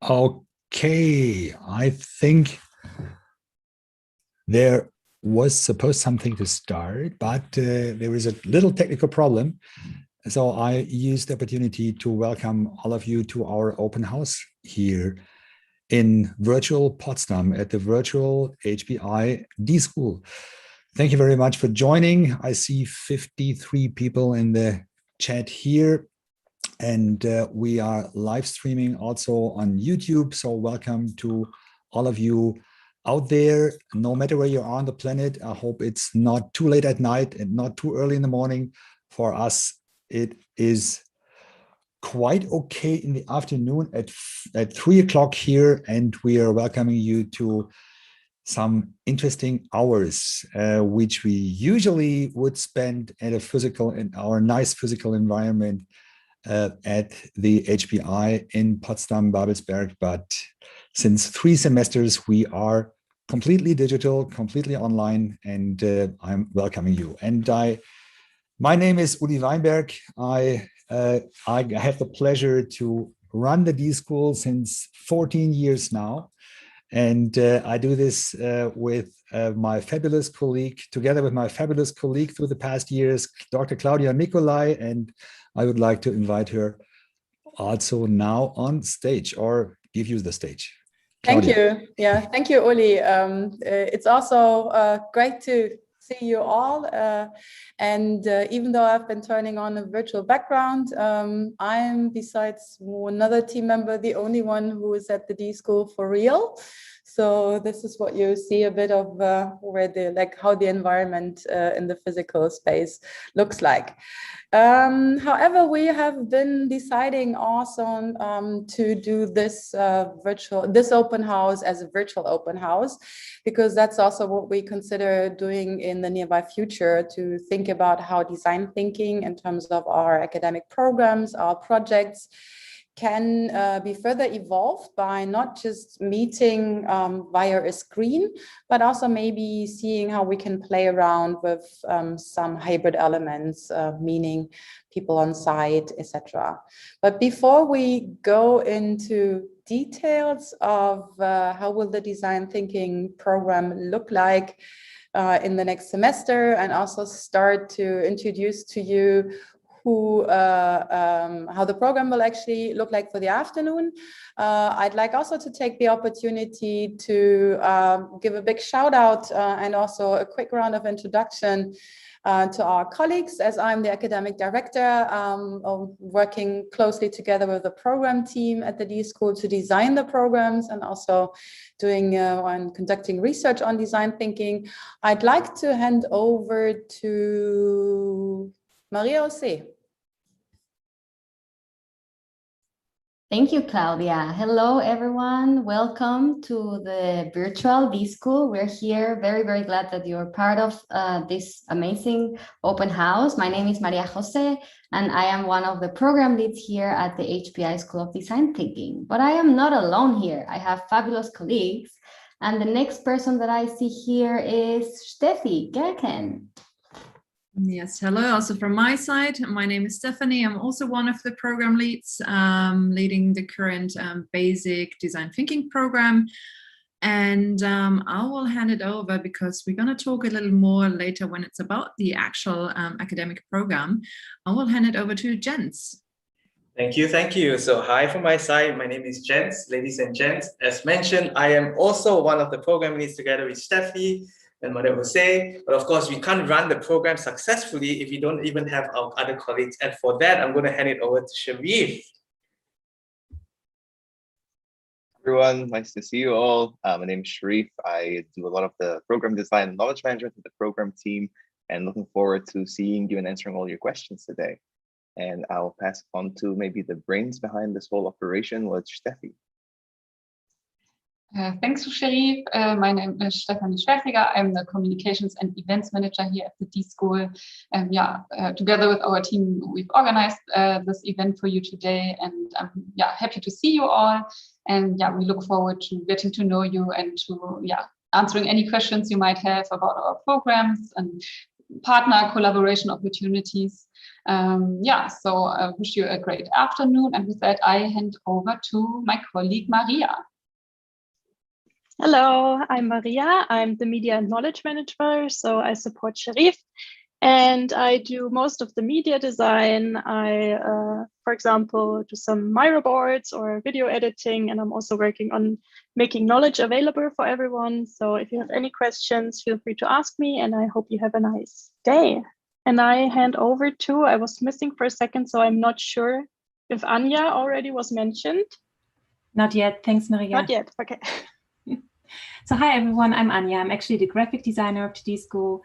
Okay, I think there was supposed something to start, but there was a little technical problem. So I used the opportunity to welcome all of you to our open house here in virtual Potsdam at the virtual HPI D-School. Thank you very much for joining. I see 53 people in the chat here. And we are live streaming also on YouTube. So welcome to all of you out there, no matter where you are on the planet. I hope it's not too late at night and not too early in the morning. For us, it is quite okay in the afternoon at 3 o'clock here, and we are welcoming you to some interesting hours, which we usually would spend at in our nice physical environment at the HPI in Potsdam, Babelsberg. But since 3 semesters, we are completely digital, completely online, and I'm welcoming you. And my name is Uli Weinberg. I have the pleasure to run the D-School since 14 years now. And I do this with my fabulous colleague, together with my fabulous colleague through the past years, Dr. Claudia Nicolai, and I would like to invite her also now on stage, or give you the stage. Claudia. Thank you. Yeah, thank you, Uli. It's also great to see you all. And even though I've been turning on a virtual background, I'm, besides another team member, the only one who is at the D-School for real. So this is what you see a bit of how the environment in the physical space looks like. However, we have been deciding also to do this open house as a virtual open house, because that's also what we consider doing in the nearby future, to think about how design thinking in terms of our academic programs, our projects, can be further evolved by not just meeting via a screen, but also maybe seeing how we can play around with some hybrid elements, meaning people on site, etc. But before we go into details of how will the design thinking program look like in the next semester, and also start to introduce to you how the program will actually look like for the afternoon, I'd like also to take the opportunity to give a big shout out and also a quick round of introduction to our colleagues, as I'm the academic director, working closely together with the program team at the D-School to design the programs, and also doing and conducting research on design thinking. I'd like to hand over to Maria Jose. Thank you, Claudia. Hello, everyone. Welcome to the virtual D-School. We're here, very, very glad that you're part of this amazing open house. My name is Maria Jose, and I am one of the program leads here at the HPI School of Design Thinking. But I am not alone here. I have fabulous colleagues. And the next person that I see here is Steffi Gerken. Yes, hello, also from my side. My name is Stephanie. I'm also one of the program leads, leading the current basic design thinking program. And I will hand it over, because we're going to talk a little more later when it's about the actual academic program. I will hand it over to Jens. Thank you, thank you. So hi from my side, my name is Jens, ladies and gents. As mentioned, I am also one of the program leads together with Steffi and Maria Jose. But of course, we can't run the program successfully if we don't even have our other colleagues. And for that, I'm going to hand it over to Sharif. Everyone, nice to see you all. My name is Sharif. I do a lot of the program design and knowledge management with the program team, and looking forward to seeing you and answering all your questions today. And I'll pass on to maybe the brains behind this whole operation with Steffi. Thanks to Sharif. My name is Stefanie Schwertfeger. I'm the Communications and Events Manager here at the D-School. Together with our team, we've organized this event for you today, and I'm happy to see you all. And we look forward to getting to know you and to answering any questions you might have about our programs and partner collaboration opportunities. So I wish you a great afternoon. And with that, I hand over to my colleague Maria. Hello, I'm Maria. I'm the Media and Knowledge Manager, so I support Sharif, and I do most of the media design. I, for example, do some Miro boards or video editing, and I'm also working on making knowledge available for everyone. So if you have any questions, feel free to ask me, and I hope you have a nice day. And I hand over to, I was missing for a second, so I'm not sure if Anja already was mentioned. Not yet, thanks Maria. Not yet, okay. So hi everyone, I'm Anja. I'm actually the graphic designer of the D-School,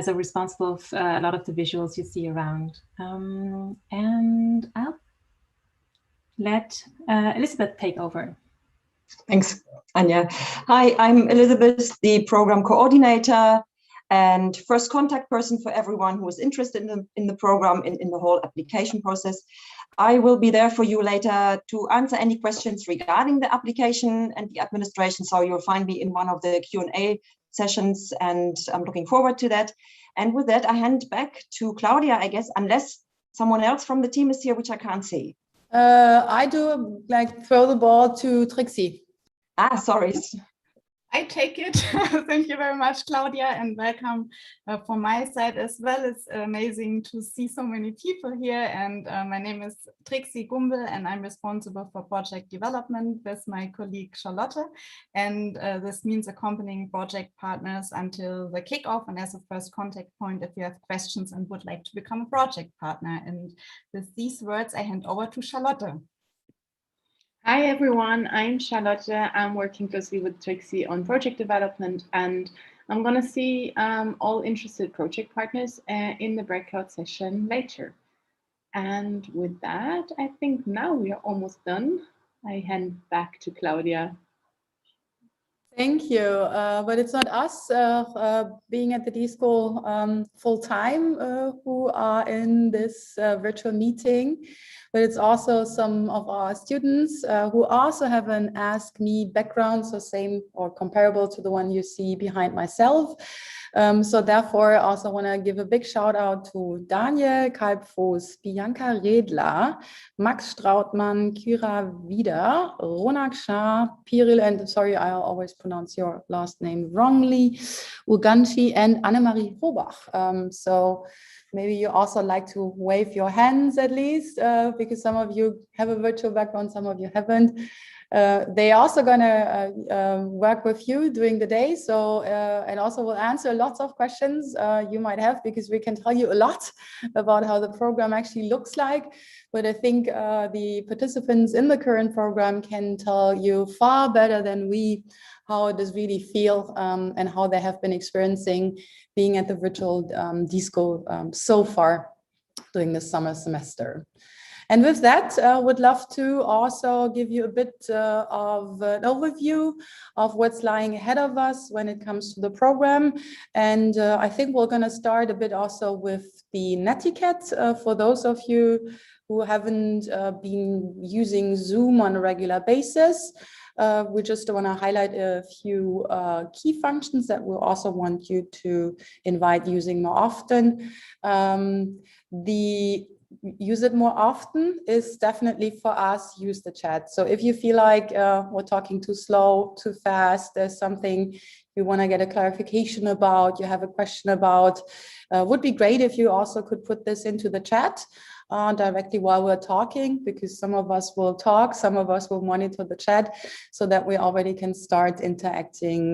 so responsible for a lot of the visuals you see around. And I'll let Elizabeth take over. Thanks, Anja. Hi, I'm Elizabeth, the program coordinator and first contact person for everyone who is interested in the program, in the whole application process. I will be there for you later to answer any questions regarding the application and the administration. So you'll find me in one of the Q&A sessions, and I'm looking forward to that. And with that, I hand back to Claudia, I guess, unless someone else from the team is here, which I can't see. I do throw the ball to Trixie. Ah, sorry. I take it. Thank you very much, Claudia, and welcome from my side as well. It's amazing to see so many people here. And my name is Trixie Gumbel, and I'm responsible for project development with my colleague Charlotte. And this means accompanying project partners until the kickoff and as a first contact point if you have questions and would like to become a project partner. And with these words, I hand over to Charlotte. Hi everyone, I'm Charlotte. I'm working closely with Trixie on project development, and I'm going to see all interested project partners in the breakout session later. And with that, I think now we are almost done. I hand back to Claudia. Thank you. But it's not us being at the D-School full time who are in this virtual meeting, but it's also some of our students who also have an Ask Me background, so same or comparable to the one you see behind myself. So therefore, I also want to give a big shout out to Daniel Kalbfuß, Bianca Redler, Max Strautmann, Kira Wieder, Ronak Shah, Piril, and sorry, I always pronounce your last name wrongly, Uganchi, and Annemarie Hobach. So maybe you also like to wave your hands at least, because some of you have a virtual background, some of you haven't. They also gonna work with you during the day, so and also will answer lots of questions you might have, because we can tell you a lot about how the program actually looks like. But I think the participants in the current program can tell you far better than we how it does really feel and how they have been experiencing being at the virtual D-School so far during the summer semester. And with that, I would love to also give you a bit of an overview of what's lying ahead of us when it comes to the program. And I think we're going to start a bit also with the netiquette for those of you who haven't been using Zoom on a regular basis. We just want to highlight a few key functions that we'll also want you to invite using more often. Use it more often is definitely for us, use the chat. So if you feel like we're talking too slow, too fast, there's something you want to get a clarification about, you have a question about, would be great if you also could put this into the chat directly while we're talking, because some of us will talk, some of us will monitor the chat so that we already can start interacting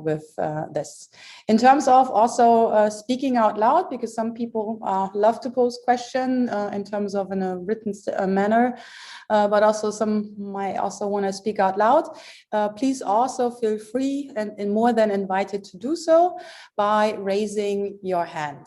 with this. In terms of also speaking out loud, because some people love to pose questions in terms of in a written manner, but also some might also want to speak out loud. Please also feel free and more than invited to do so by raising your hand.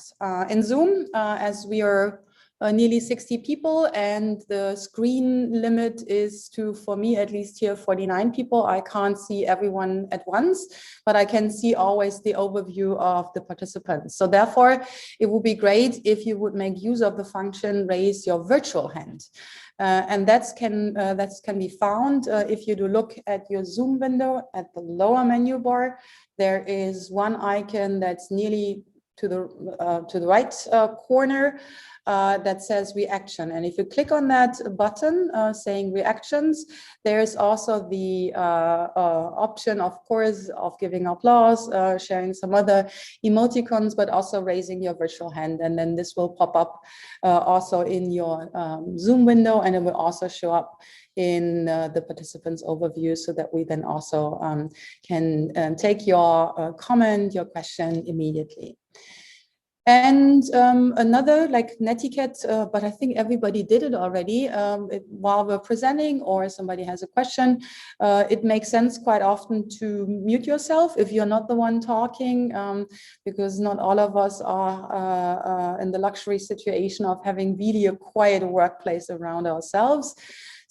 In Zoom, as we are nearly 60 people, and the screen limit is to, for me at least here, 49 people. I can't see everyone at once, but I can see always the overview of the participants. So therefore, it would be great if you would make use of the function raise your virtual hand. And that can be found if you do look at your Zoom window at the lower menu bar. There is one icon that's nearly to the right corner that says reaction. And if you click on that button saying reactions, there's also the option, of course, of giving applause, sharing some other emoticons, but also raising your virtual hand. And then this will pop up also in your Zoom window, and it will also show up in the participants overview, so that we then also can take your comment, your question immediately. And another like netiquette, but I think everybody did it already. While we're presenting or somebody has a question, it makes sense quite often to mute yourself if you're not the one talking, because not all of us are in the luxury situation of having really a quiet workplace around ourselves.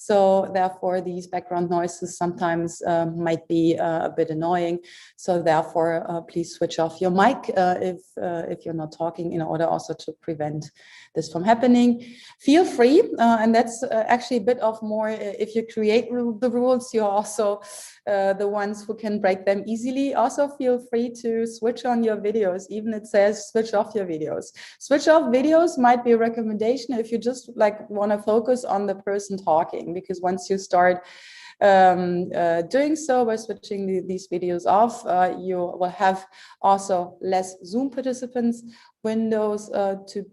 So therefore, these background noises sometimes might be a bit annoying. So therefore, please switch off your mic if you're not talking, in order also to prevent this from happening. Feel free, and that's actually a bit of more, if you create the rules, you're also the ones who can break them easily. Also feel free to switch on your videos, even it says switch off your videos. Switch off videos might be a recommendation if you just like want to focus on the person talking, because once you start doing so by switching these videos off, you will have also less Zoom participants windows to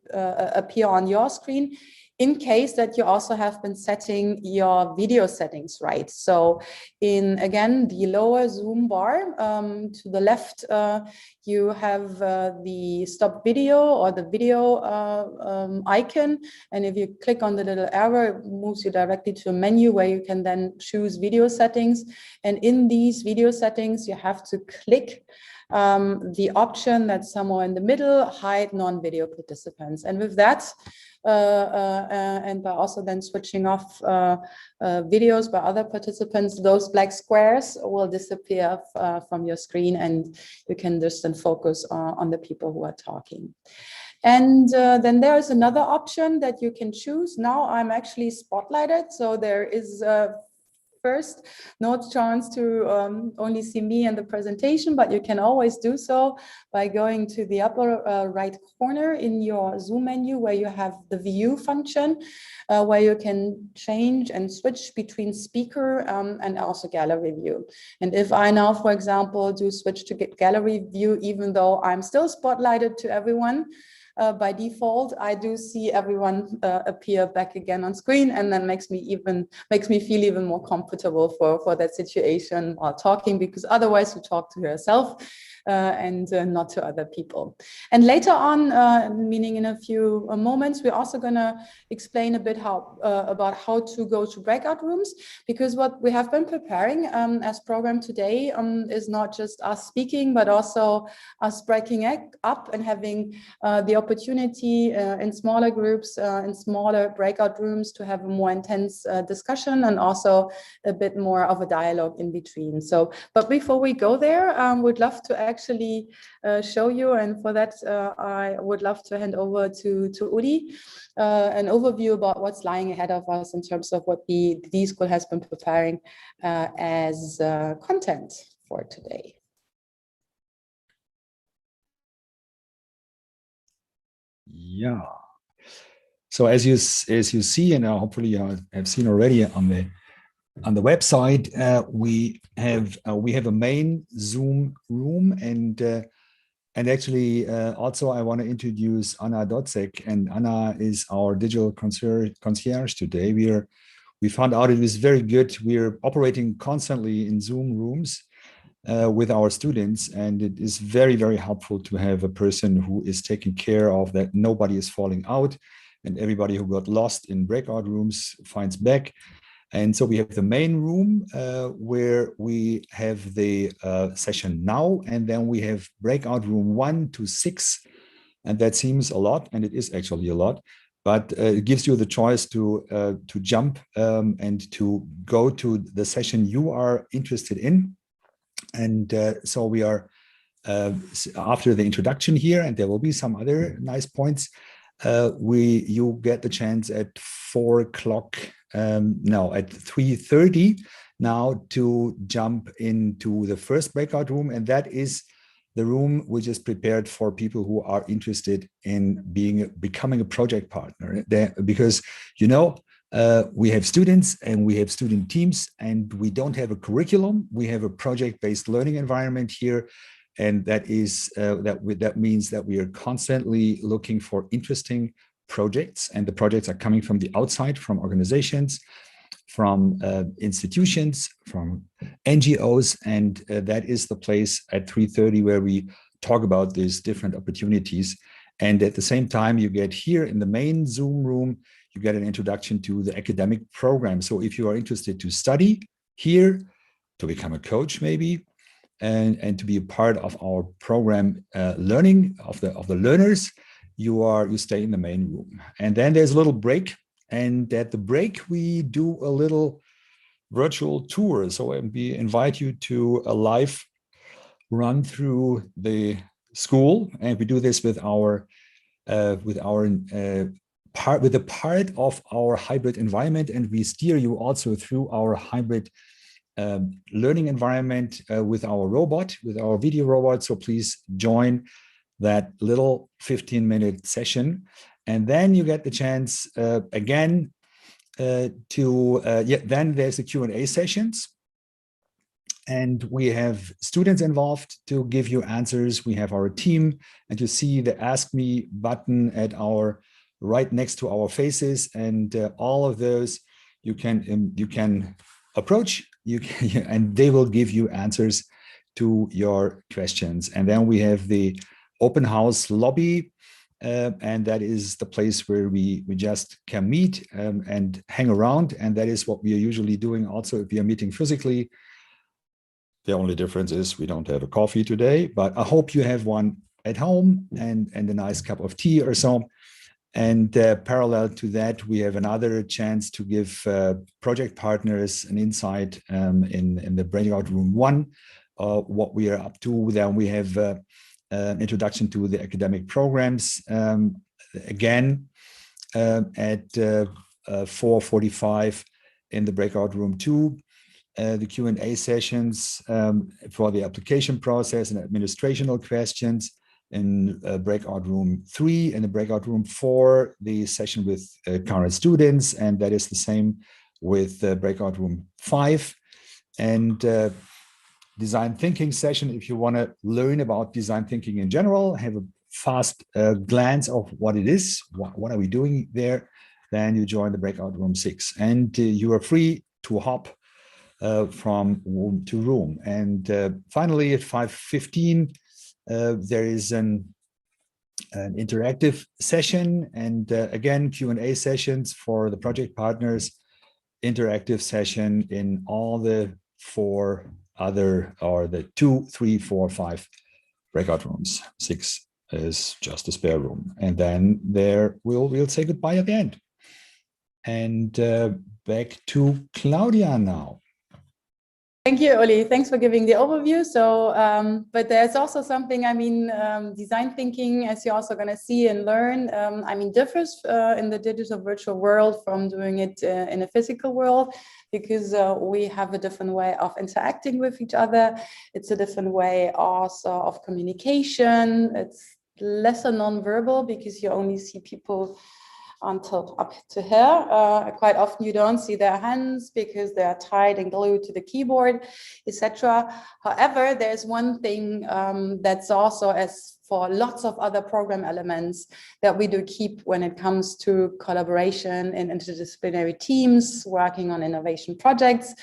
appear on your screen, in case that you also have been setting your video settings right. So in, again, the lower Zoom bar to the left, you have the stop video or the video icon. And if you click on the little arrow, it moves you directly to a menu where you can then choose video settings. And in these video settings, you have to click the option that's somewhere in the middle, hide non-video participants. And with that, and by also then switching off videos by other participants, those black squares will disappear from your screen, and you can just then focus on the people who are talking. And then there is another option that you can choose. Now I'm actually spotlighted, so there is first, no chance to only see me and the presentation, but you can always do so by going to the upper right corner in your Zoom menu, where you have the view function, where you can change and switch between speaker and also gallery view. And if I now, for example, do switch to gallery view, even though I'm still spotlighted to everyone, by default, I do see everyone appear back again on screen, and then makes me feel even more comfortable for that situation while talking, because otherwise you talk to yourself and not to other people. And later on, meaning in a few moments, we're also going to explain a bit about how to go to breakout rooms, because what we have been preparing as program today is not just us speaking, but also us breaking up and having the opportunity in smaller groups, in smaller breakout rooms, to have a more intense discussion and also a bit more of a dialogue in between. So, but before we go there, we'd love to actually show you, and for that I would love to hand over to Uli, an overview about what's lying ahead of us in terms of what the D-School has been preparing as content for today. Yeah. So as you see, and hopefully you have seen already on the website, we have a main Zoom room, and actually also I want to introduce Anna Dotzek, and Anna is our digital concierge today. We found out it was very good. We're operating constantly in Zoom rooms with our students, and it is very, very helpful to have a person who is taking care of that nobody is falling out, and everybody who got lost in breakout rooms finds back. And so we have the main room where we have the session now, and then we have breakout room 1 to 6, and that seems a lot, and it is actually a lot, but it gives you the choice to jump and to go to the session you are interested in. And so we are after the introduction here, and there will be some other nice points. You get the chance at 4 o'clock, no, at 3:30 now, to jump into the first breakout room, and that is the room which is prepared for people who are interested in becoming a project partner. Because we have students and we have student teams, and we don't have a curriculum. We have a project-based learning environment here, and that means that we are constantly looking for interesting projects, and the projects are coming from the outside, from organizations, from institutions, from NGOs, and that is the place at 3:30 where we talk about these different opportunities. And at the same time, you get here in the main Zoom room, you get an introduction to the academic program. So if you are interested to study here, to become a coach maybe, and to be a part of our program learning of the learners, you stay in the main room. And then there's a little break. And at the break, we do a little virtual tour. So we invite you to a live run through the school, and we do this with the part of our hybrid environment, and we steer you also through our hybrid learning environment with our video robot. So please join that little 15-minute session, and then you get the chance again then there's the Q&A sessions. And we have students involved to give you answers. We have our team, and you see the Ask Me button at right next to our faces, and all of those you can approach. And they will give you answers to your questions. And then we have the open house lobby, and that is the place where we just can meet and hang around. And that is what we are usually doing also if we are meeting physically. The only difference is we don't have a coffee today, but I hope you have one at home and a nice cup of tea or so. And parallel to that, we have another chance to give project partners an insight in the breakout room 1, what we are up to. Then we have an introduction to the academic programs again at 4:45 in the breakout room 2. The Q&A sessions for the application process and administrational questions in breakout room 3. In the breakout room 4, the session with current students, and that is the same with breakout room 5. And design thinking session, if you want to learn about design thinking in general, have a fast glance of what it is, what are we doing there, then you join the breakout room 6. And you are free to hop from room to room. And finally, at 5:15, there is an interactive session, and again, Q&A sessions for the project partners, interactive session in all the 4 other, or the 2, 3, 4, 5 breakout rooms. 6 is just a spare room. And then we'll say goodbye at the end. And back to Claudia now. Thank you, Oli. Thanks for giving the overview. So, but there's also something, design thinking, as you're also going to see and learn, differs in the digital virtual world from doing it in a physical world, because we have a different way of interacting with each other. It's a different way also of communication. It's lesser non-verbal because you only see people up to here. Quite often you don't see their hands because they are tied and glued to the keyboard, etc. However, there's one thing that's also, as for lots of other program elements, that we do keep when it comes to collaboration in interdisciplinary teams working on innovation projects.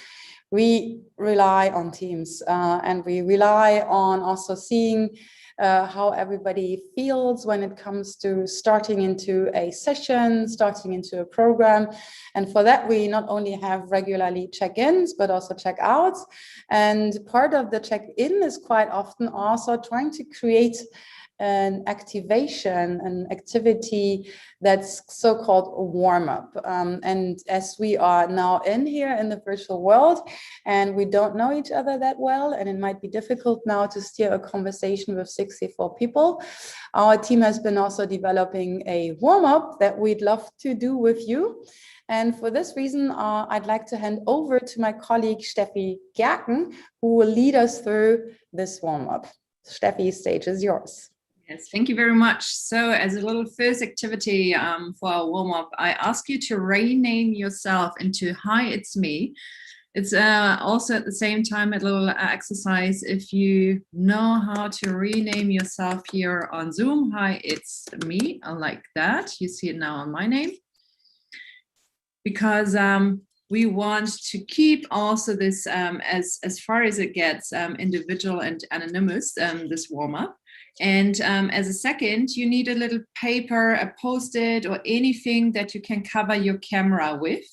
We rely on teams and we rely on also seeing how everybody feels when it comes to starting into a session, starting into a program. And for that, we not only have regularly check-ins, but also check-outs. And part of the check-in is quite often also trying to create an activation, an activity that's so-called warm-up. And as we are now in here in the virtual world and we don't know each other that well, and it might be difficult now to steer a conversation with 64 people, our team has been also developing a warm-up that we'd love to do with you. And for this reason, I'd like to hand over to my colleague Steffi Gerken, who will lead us through this warm-up. Steffi, stage is yours. Yes, thank you very much. So as a little first activity for our warm-up, I ask you to rename yourself into "Hi, it's me." It's also at the same time a little exercise. If you know how to rename yourself here on Zoom, "Hi, it's me," I like that. You see it now on my name. Because we want to keep also this as far as it gets individual and anonymous, this warm-up. And as a second, you need a little paper, a post-it, or anything that you can cover your camera with.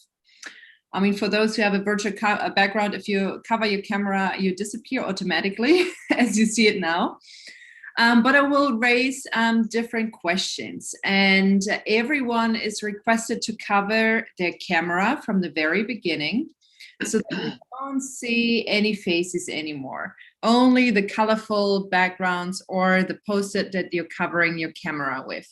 I mean, for those who have a virtual background, if you cover your camera, you disappear automatically as you see it now. But I will raise different questions, and everyone is requested to cover their camera from the very beginning so that you don't see any faces anymore, only the colorful backgrounds or the post-it that you're covering your camera with.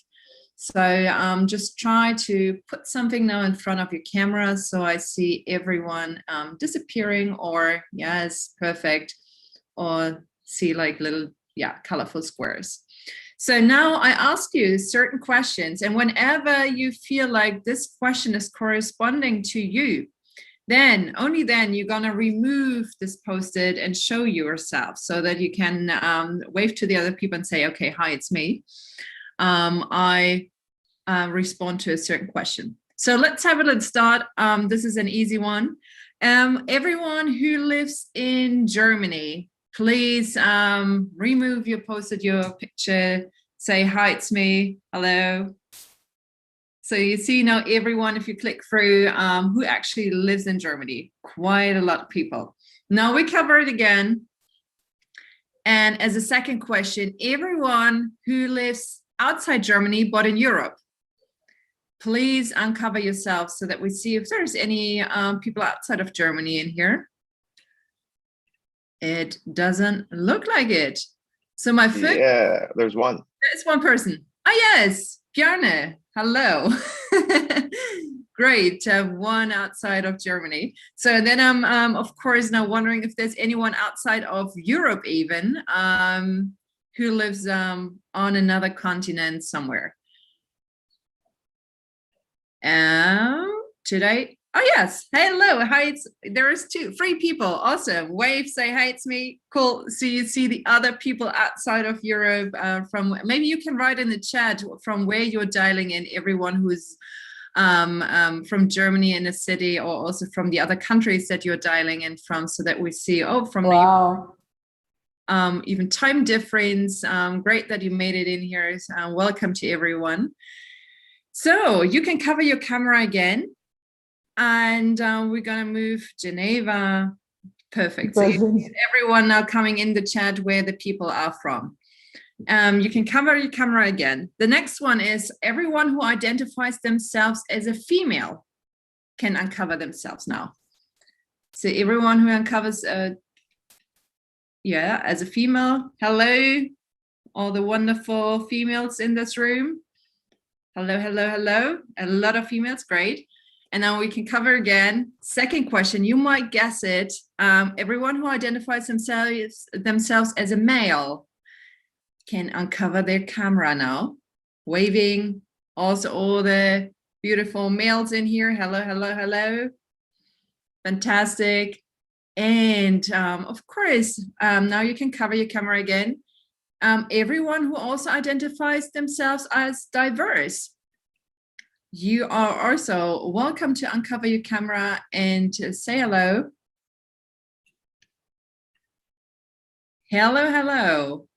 So just try to put something now in front of your camera so I see everyone disappearing, or yes, perfect, or see like little colorful squares. So now I ask you certain questions, and whenever you feel like this question is corresponding to you, then only then you're gonna remove this post-it and show yourself so that you can wave to the other people and say, okay, hi, it's me. I respond to a certain question. So let's have a little start. This is an easy one. Everyone who lives in Germany, please remove your post-it, your picture, say, hi, it's me, hello. So you see now everyone, if you click through, who actually lives in Germany, quite a lot of people. Now we cover it again. And as a second question, everyone who lives outside Germany, but in Europe, please uncover yourself so that we see if there's any people outside of Germany in here. It doesn't look like it. So my first— Yeah, there's one. There's one person. Oh yes, Bjarne. Hello. Great, one outside of Germany. So then I'm of course now wondering if there's anyone outside of Europe even who lives on another continent somewhere. Today. Oh yes, hello, hi, there's three people, awesome. Wave, say hi, it's me, cool. So you see the other people outside of Europe from, maybe you can write in the chat from where you're dialing in, everyone who's from Germany in a city, or also from the other countries that you're dialing in from, so that we see, oh, from wow. Even time difference. Great that you made it in here. Welcome to everyone. So you can cover your camera again. And we're gonna move Geneva. Perfect. So everyone now coming in the chat where the people are from. You can cover your camera again. The next one is everyone who identifies themselves as a female can uncover themselves now. So everyone who uncovers as a female, hello, all the wonderful females in this room. Hello, hello, hello. A lot of females, great. And now we can cover again. Second question, you might guess it. Everyone who identifies themselves as a male can uncover their camera now. Waving, also all the beautiful males in here. Hello, hello, hello. Fantastic. And of course, now you can cover your camera again. Everyone who also identifies themselves as diverse. You are also welcome to uncover your camera and say hello. Hello, hello.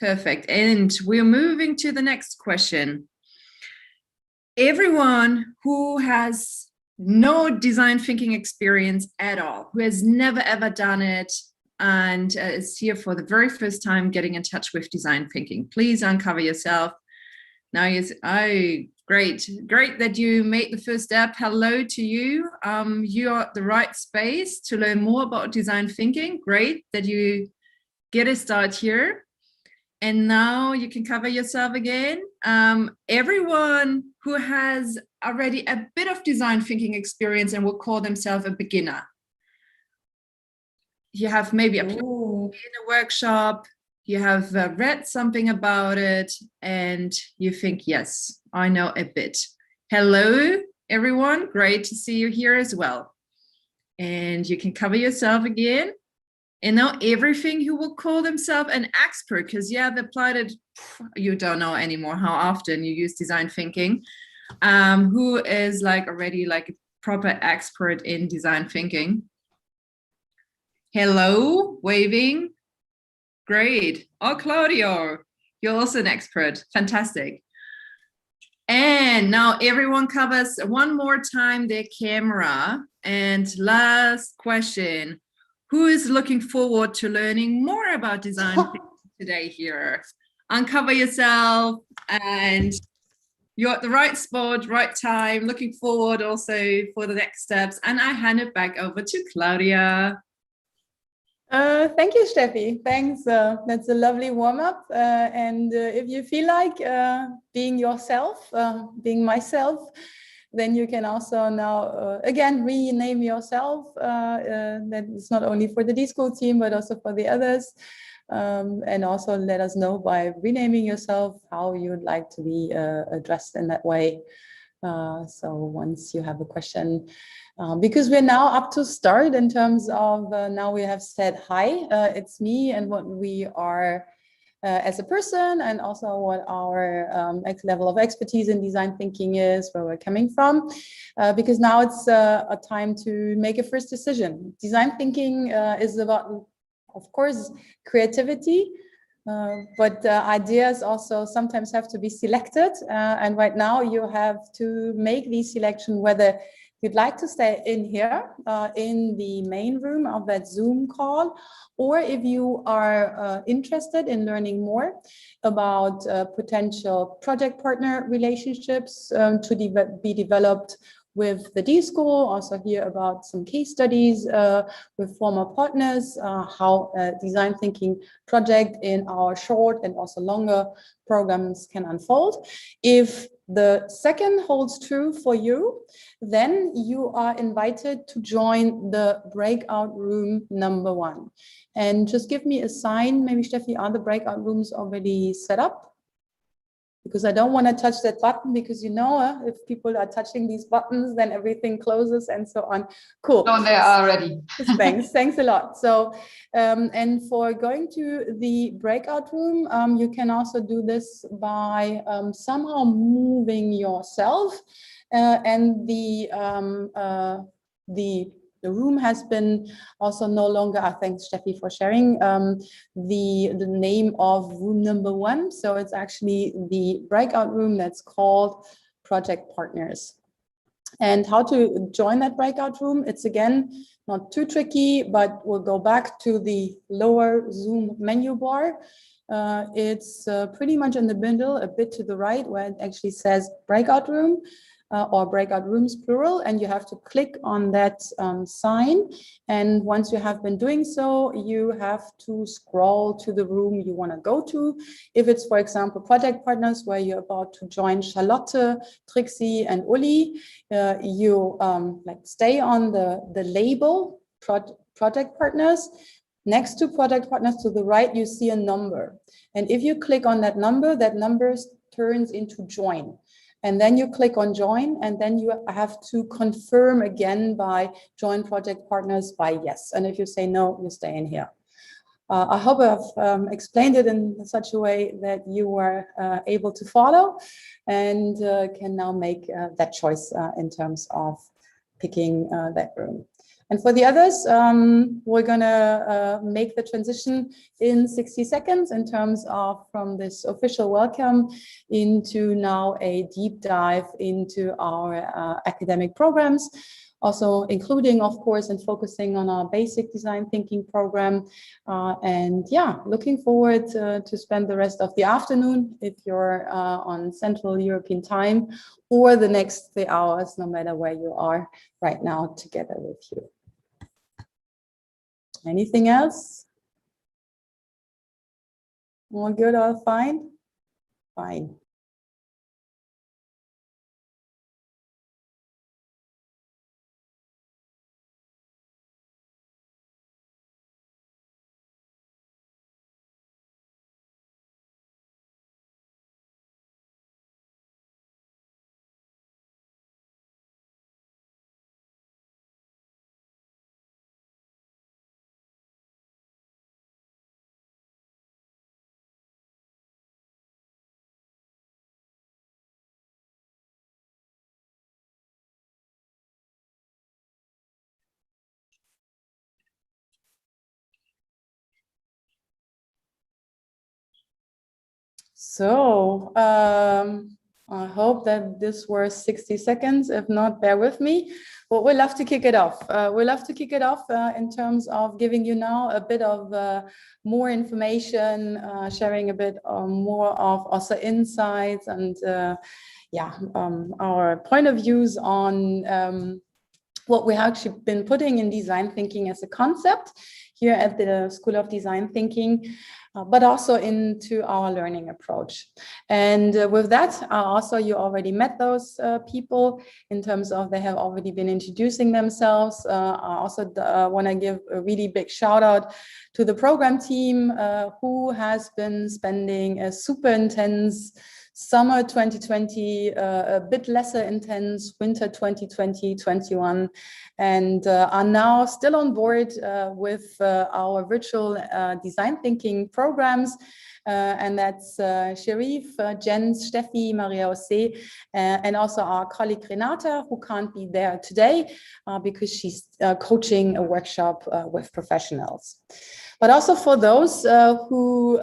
Perfect. And we're moving to the next question. Everyone who has no design thinking experience at all, who has never ever done it, and is here for the very first time getting in touch with design thinking, please uncover yourself. Now great that you made the first step. Hello to you. You're at the right space to learn more about design thinking. Great that you get a start here. And now you can cover yourself again. Everyone who has already a bit of design thinking experience and will call themselves a beginner. You have maybe applied in a workshop, you have read something about it, and you think, yes, I know a bit. Hello, everyone. Great to see you here as well. And you can cover yourself again. And now everything who will call themselves an expert, because yeah, they applied it, you don't know anymore how often you use design thinking, who is like already like proper expert in design thinking. Hello, waving. Great. Oh, Claudio, you're also an expert. Fantastic. And now everyone covers one more time their camera. And last question, who is looking forward to learning more about design today here? Uncover yourself, and you're at the right spot, right time, looking forward also for the next steps. And I hand it back over to Claudia. Thank you, Steffi. Thanks. That's a lovely warm-up. And if you feel like being yourself, being myself, then you can also now, again, rename yourself. That is not only for the D-School team, but also for the others. And also let us know by renaming yourself how you would like to be addressed in that way. So once you have a question, because we're now up to start in terms of now we have said hi, it's me and what we are as a person, and also what our level of expertise in design thinking is, where we're coming from, because now it's a time to make a first decision. Design thinking is about, of course, creativity, but ideas also sometimes have to be selected. And right now you have to make the selection whether you'd like to stay in here in the main room of that Zoom call, or if you are interested in learning more about potential project partner relationships to be developed with the D-School, also hear about some case studies with former partners, how a design thinking project in our short and also longer programs can unfold. If the second holds true for you, then you are invited to join the breakout room number 1. And just give me a sign, maybe Steffi, are the breakout rooms already set up? Because I don't want to touch that button, because you know, if people are touching these buttons, then everything closes and so on. Cool. No, they are ready. Thanks a lot. So, and for going to the breakout room, you can also do this by somehow moving yourself, and the room has been also no longer, thanks Steffi for sharing, the name of room number 1. So it's actually the breakout room that's called Project Partners. And how to join that breakout room, it's again, not too tricky, but we'll go back to the lower Zoom menu bar. It's pretty much in the middle, a bit to the right, where it actually says breakout room. Or breakout rooms plural, and you have to click on that sign. And once you have been doing so, you have to scroll to the room you want to go to. If it's, for example, project partners, where you're about to join Charlotte, Trixie, and Uli, you like stay on the label project partners. Next to project partners to the right, you see a number. And if you click on that number turns into join. And then you click on join, and then you have to confirm again by join project partners by yes. And if you say no, you stay in here. I hope I've explained it in such a way that you were able to follow and can now make that choice in terms of picking that room. And for the others, we're gonna make the transition in 60 seconds in terms of from this official welcome into now a deep dive into our academic programs, also including, of course, and focusing on our basic design thinking program. And yeah, looking forward to spend the rest of the afternoon if you're on Central European time, or the next 3 hours, no matter where you are right now, together with you. Anything else? All good, all fine? Fine. So I hope that this were 60 seconds. If not, bear with me. But we'd love to kick it off. We'd love to kick it off in terms of giving you now a bit of more information, sharing a bit more of also insights and our point of views on what we have actually been putting in design thinking as a concept here at the School of Design Thinking, but also into our learning approach. And with that, also you already met those people in terms of they have already been introducing themselves. I also want to give a really big shout out to the program team who has been spending a super intense summer 2020, a bit lesser intense winter 2020-21, and are now still on board with our virtual design thinking programs. And that's Sharif, Jens, Steffi, Maria Jose, and also our colleague Renata, who can't be there today because she's coaching a workshop with professionals. But also for those who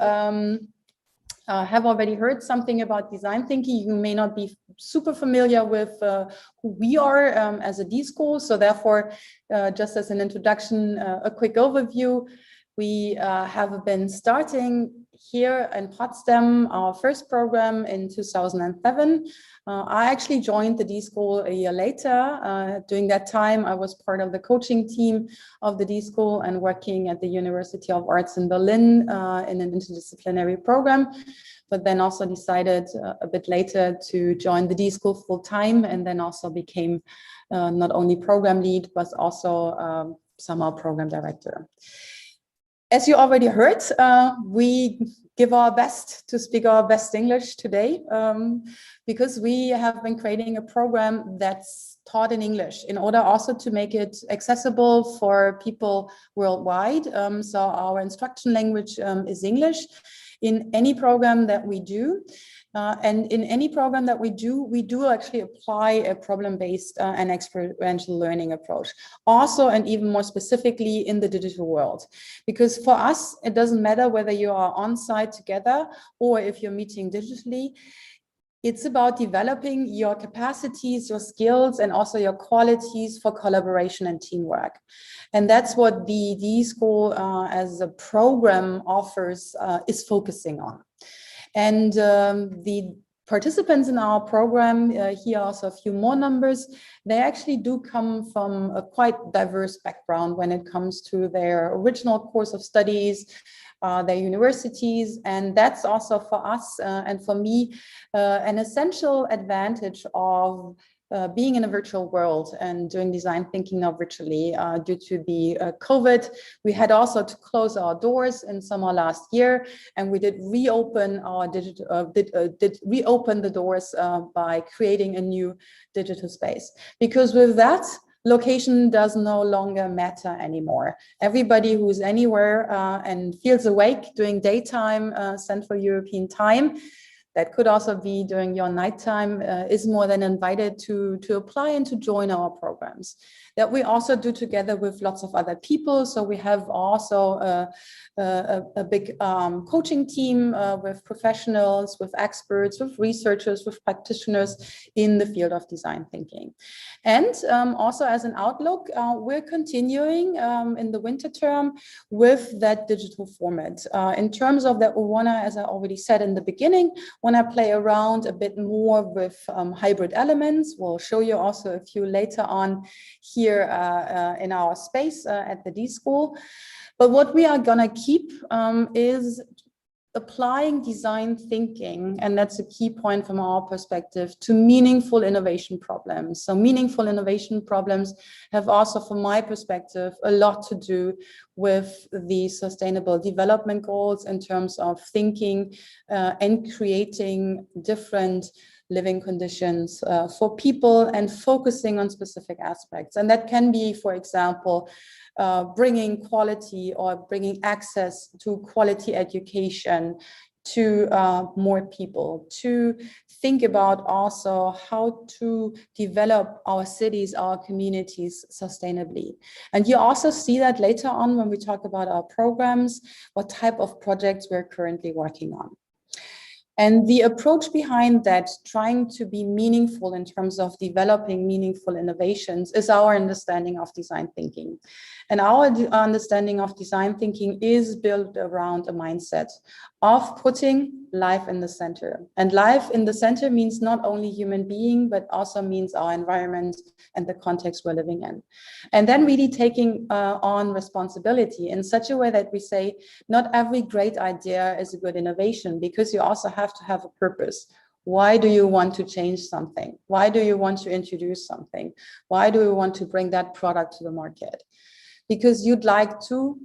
have already heard something about design thinking, you may not be super familiar with who we are as a D-School. So therefore, just as an introduction, a quick overview. We have been starting here in Potsdam, our first program in 2007. I actually joined the D-School a year later. During that time, I was part of the coaching team of the D-School and working at the University of Arts in Berlin in an interdisciplinary program, but then also decided a bit later to join the D-School full time, and then also became not only program lead, but also somehow program director. As you already heard, we give our best to speak our best English today because we have been creating a program that's taught in English in order also to make it accessible for people worldwide. So our instruction language is English in any program that we do. And in any program that we do actually apply a problem-based and experiential learning approach. Also, and even more specifically in the digital world. Because for us, it doesn't matter whether you are on site together or if you're meeting digitally. It's about developing your capacities, your skills, and also your qualities for collaboration and teamwork. And that's what the D-School as a program offers is focusing on. And the participants in our program, here also a few more numbers, they actually do come from a quite diverse background when it comes to their original course of studies, their universities, and that's also for us and for me an essential advantage of being in a virtual world and doing design thinking now virtually due to the COVID. We had also to close our doors in summer last year, and we did reopen our reopen the doors by creating a new digital space. Because with that, location does no longer matter anymore. Everybody who's anywhere and feels awake during daytime Central European time, that could also be during your nighttime, is more than invited to apply and to join our programs. That we also do together with lots of other people. So we have also a big coaching team with professionals, with experts, with researchers, with practitioners in the field of design thinking. And also as an outlook, we're continuing in the winter term with that digital format. In terms of that, we want to, as I already said in the beginning, want to play around a bit more with hybrid elements. We'll show you also a few later on here in our space at the D-School. But what we are gonna keep is applying design thinking, and that's a key point from our perspective, to meaningful innovation problems. So meaningful innovation problems have also, from my perspective, a lot to do with the Sustainable Development Goals in terms of thinking and creating different living conditions for people and focusing on specific aspects. And that can be, for example, bringing quality or bringing access to quality education to more people, to think about also how to develop our cities, our communities sustainably. And you also see that later on when we talk about our programs, what type of projects we're currently working on. And the approach behind that, trying to be meaningful in terms of developing meaningful innovations, is our understanding of design thinking. And our understanding of design thinking is built around a mindset of putting life in the center. And life in the center means not only human being, but also means our environment and the context we're living in. And then really taking on responsibility in such a way that we say, not every great idea is a good innovation, because you also have to have a purpose. Why do you want to change something? Why do you want to introduce something? Why do you want to bring that product to the market? Because you'd like to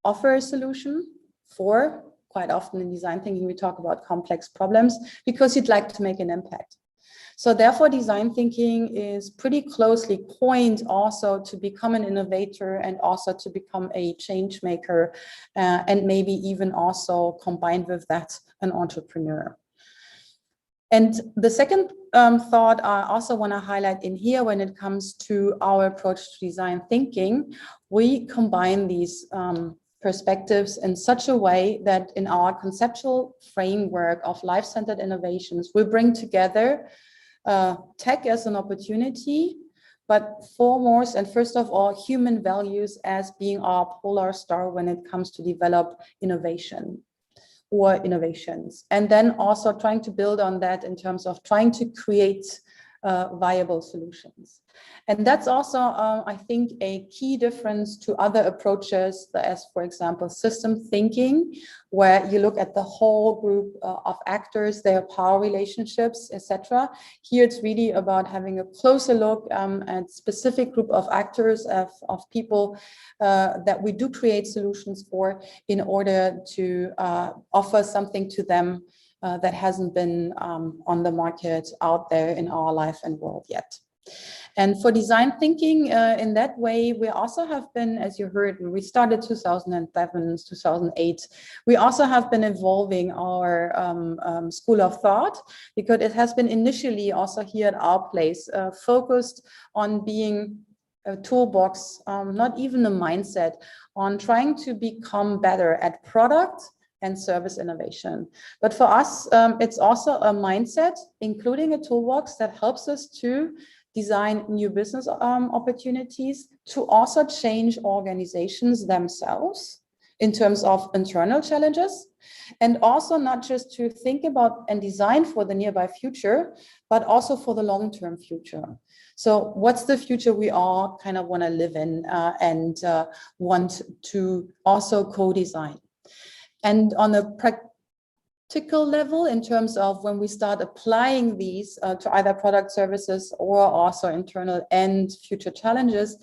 offer a solution for, quite often in design thinking, we talk about complex problems, because you'd like to make an impact. So therefore, design thinking is pretty closely coined also to become an innovator and also to become a change maker, and maybe even also combined with that, an entrepreneur. And the second thought I also want to highlight in here, when it comes to our approach to design thinking, we combine these perspectives in such a way that in our conceptual framework of life-centered innovations, we bring together tech as an opportunity, but foremost and first of all, human values as being our polar star when it comes to develop innovation or innovations. And then also trying to build on that in terms of trying to create viable solutions. And that's also, I think, a key difference to other approaches, as for example, system thinking, where you look at the whole group of actors, their power relationships, etc. Here it's really about having a closer look at specific group of actors, of people that we do create solutions for in order to offer something to them that hasn't been on the market out there in our life and world yet. And for design thinking, in that way, we also have been, as you heard, we started 2007, 2008. We also have been evolving our school of thought, because it has been initially also here at our place focused on being a toolbox, not even a mindset, on trying to become better at product and service innovation. But for us, it's also a mindset, including a toolbox that helps us to design new business opportunities, to also change organizations themselves in terms of internal challenges, and also not just to think about and design for the nearby future, but also for the long-term future. So what's the future we all kind of want to live in and want to also co-design? And on a practical level, in terms of when we start applying these to either product services or also internal and future challenges,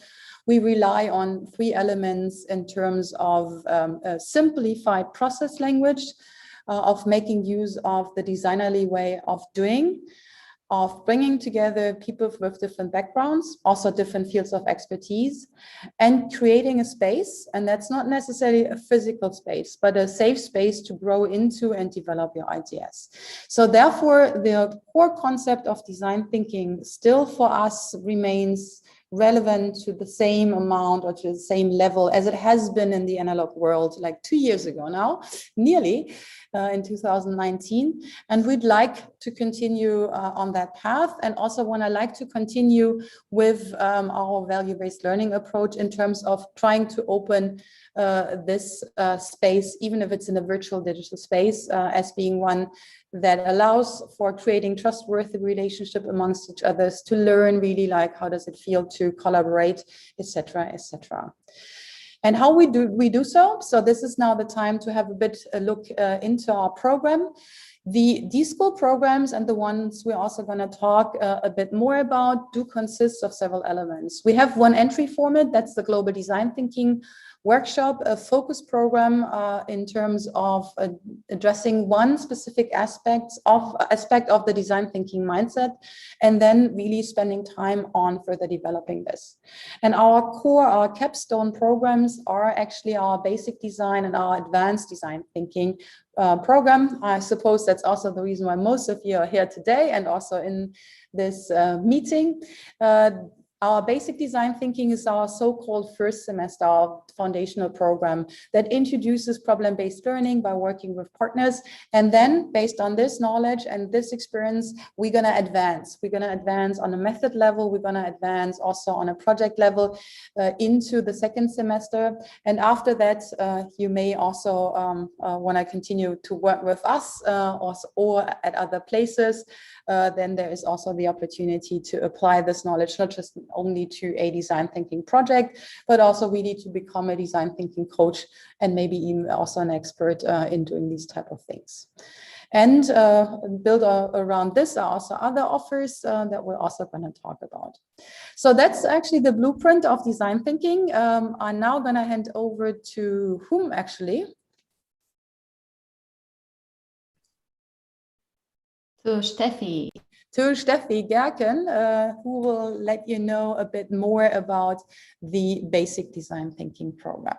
we rely on 3 elements in terms of a simplified process language, of making use of the designerly way of doing, of bringing together people with different backgrounds, also different fields of expertise, and creating a space. And that's not necessarily a physical space, but a safe space to grow into and develop your ideas. So therefore, the core concept of design thinking still for us remains relevant to the same amount or to the same level as it has been in the analog world like 2 years ago now, nearly in 2019. And we'd like to continue on that path, and also like to continue with our value-based learning approach in terms of trying to open this space, even if it's in a virtual digital space, as being one that allows for creating trustworthy relationship amongst each others, to learn really like how does it feel to collaborate, etc., etc. And how we do so. So this is now the time to have a bit a look into our program. The D-School programs, and the ones we're also going to talk a bit more about, do consist of several elements. We have one entry format, that's the Global Design Thinking Workshop, a focus program in terms of addressing one specific aspect of the design thinking mindset, and then really spending time on further developing this. And our capstone programs are actually our basic design and our advanced design thinking program. I suppose that's also the reason why most of you are here today and also in this meeting. Our basic design thinking is our so-called first semester foundational program that introduces problem-based learning by working with partners. And then based on this knowledge and this experience, we're going to advance. We're going to advance on a method level. We're going to advance also on a project level into the second semester. And after that, you may also want to continue to work with us or at other places. Then there is also the opportunity to apply this knowledge, not just only to a design thinking project, but also really to become a design thinking coach and maybe even also an expert in doing these type of things. And build around this are also other offers that we're also going to talk about. So that's actually the blueprint of design thinking. I'm now going to hand over to whom actually? To Steffi. To Steffi Gerken, who will let you know a bit more about the basic design thinking program.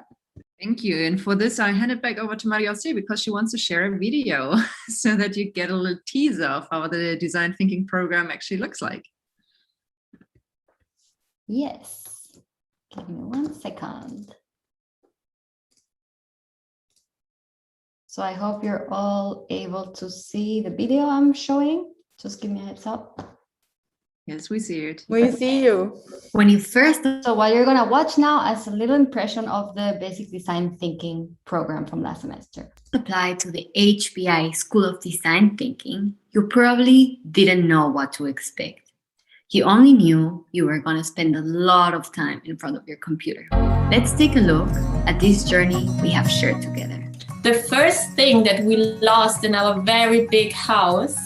Thank you. And for this, I hand it back over to Maria-José because she wants to share a video so that you get a little teaser of how the design thinking program actually looks like. Yes. Give me 1 second. So I hope you're all able to see the video I'm showing. Just give me a heads up. Yes, we see it. We see you. When you first, so what you're gonna watch now is a little impression of the basic design thinking program from last semester. Applied to the HPI School of Design Thinking, you probably didn't know what to expect. You only knew you were gonna spend a lot of time in front of your computer. Let's take a look at this journey we have shared together. The first thing that we lost in our very big house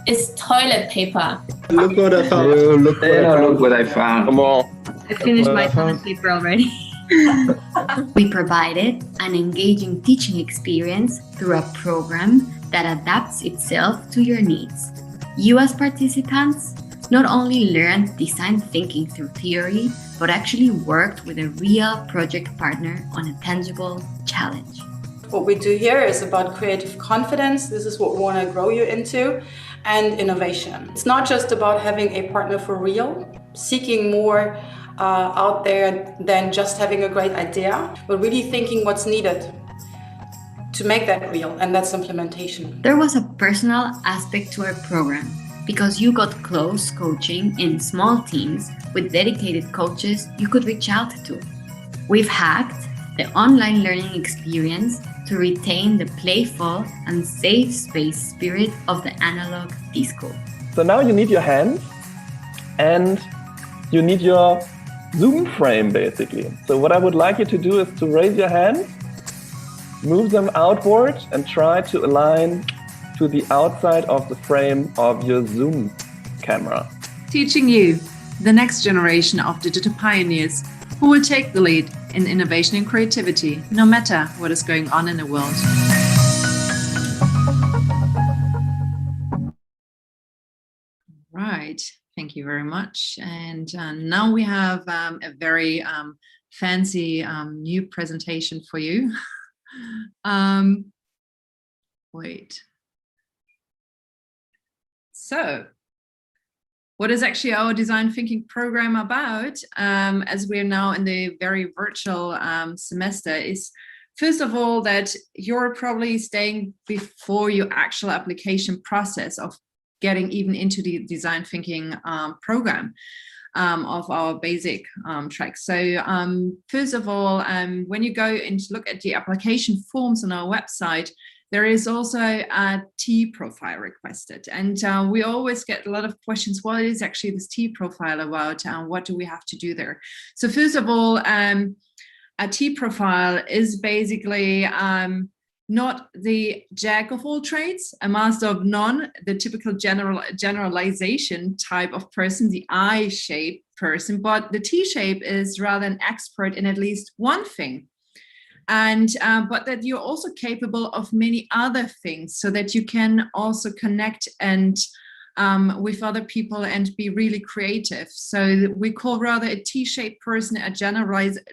is toilet paper. Look what I found. Look what I found. Come on. I finished my toilet paper already. We provided an engaging teaching experience through a program that adapts itself to your needs. You as participants not only learned design thinking through theory, but actually worked with a real project partner on a tangible challenge. What we do here is about creative confidence. This is what we want to grow you into, and innovation. It's not just about having a partner for real, seeking more out there than just having a great idea, but really thinking what's needed to make that real, and that's implementation. There was a personal aspect to our program because you got close coaching in small teams with dedicated coaches you could reach out to. We've hacked the online learning experience to retain the playful and safe space spirit of the analog D-School. So now you need your hands and you need your Zoom frame basically. So what I would like you to do is to raise your hands, move them outward and try to align to the outside of the frame of your Zoom camera. Teaching you, the next generation of digital pioneers who will take the lead in innovation and creativity, no matter what is going on in the world. Right, thank you very much. And now we have a very fancy new presentation for you. Wait. So, what is actually our design thinking program about, as we're now in the very virtual semester, is first of all that you're probably staying before your actual application process of getting even into the design thinking program of our basic track. So first of all, when you go and look at the application forms on our website, there is also a T profile requested. And we always get a lot of questions, what is actually this T profile about? What do we have to do there? So first of all, a T profile is basically not the jack of all trades, a master of none, the typical generalization type of person, the I-shaped person, but the T-shape is rather an expert in at least one thing. And but that you're also capable of many other things, so that you can also connect and with other people and be really creative. So we call rather a T-shaped person a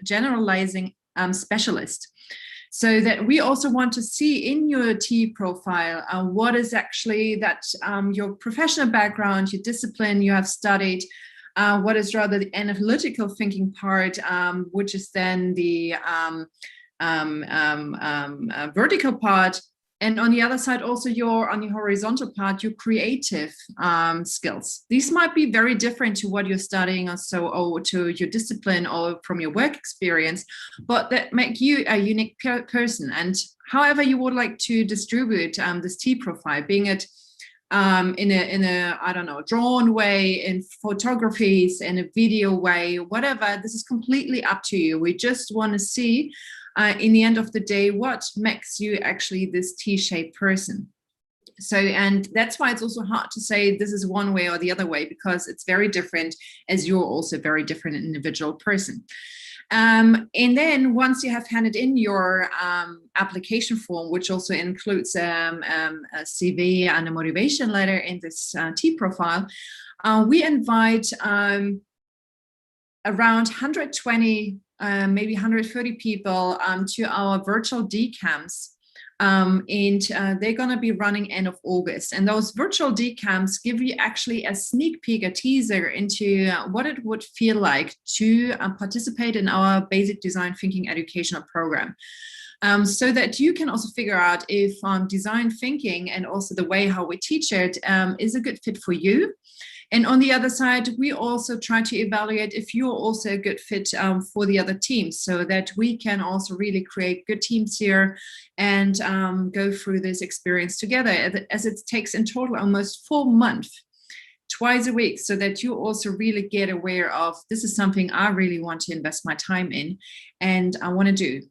generalizing specialist. So that we also want to see in your T profile what is actually that your professional background, your discipline you have studied, what is rather the analytical thinking part, which is then the vertical part. And on the other side, also on the horizontal part, your creative skills. These might be very different to what you're studying or to your discipline or from your work experience, but that make you a unique person. And however you would like to distribute this T profile, being it in a I don't know, drawn way, in photographies, in a video way, whatever, this is completely up to you. We just want to see in the end of the day, what makes you actually this T-shaped person. So, and that's why it's also hard to say this is one way or the other way, because it's very different, as you're also a very different individual person. And then once you have handed in your application form, which also includes a CV and a motivation letter in this T profile, we invite around 120 maybe 130 people to our virtual D-camps. And they're going to be running end of August. And those virtual D-camps give you actually a sneak peek, a teaser into what it would feel like to participate in our basic design thinking educational program. So that you can also figure out if design thinking and also the way how we teach it is a good fit for you. And on the other side, we also try to evaluate if you're also a good fit for the other teams, so that we can also really create good teams here and go through this experience together, as it takes in total almost 4 months, twice a week, so that you also really get aware of, this is something I really want to invest my time in and I want to do.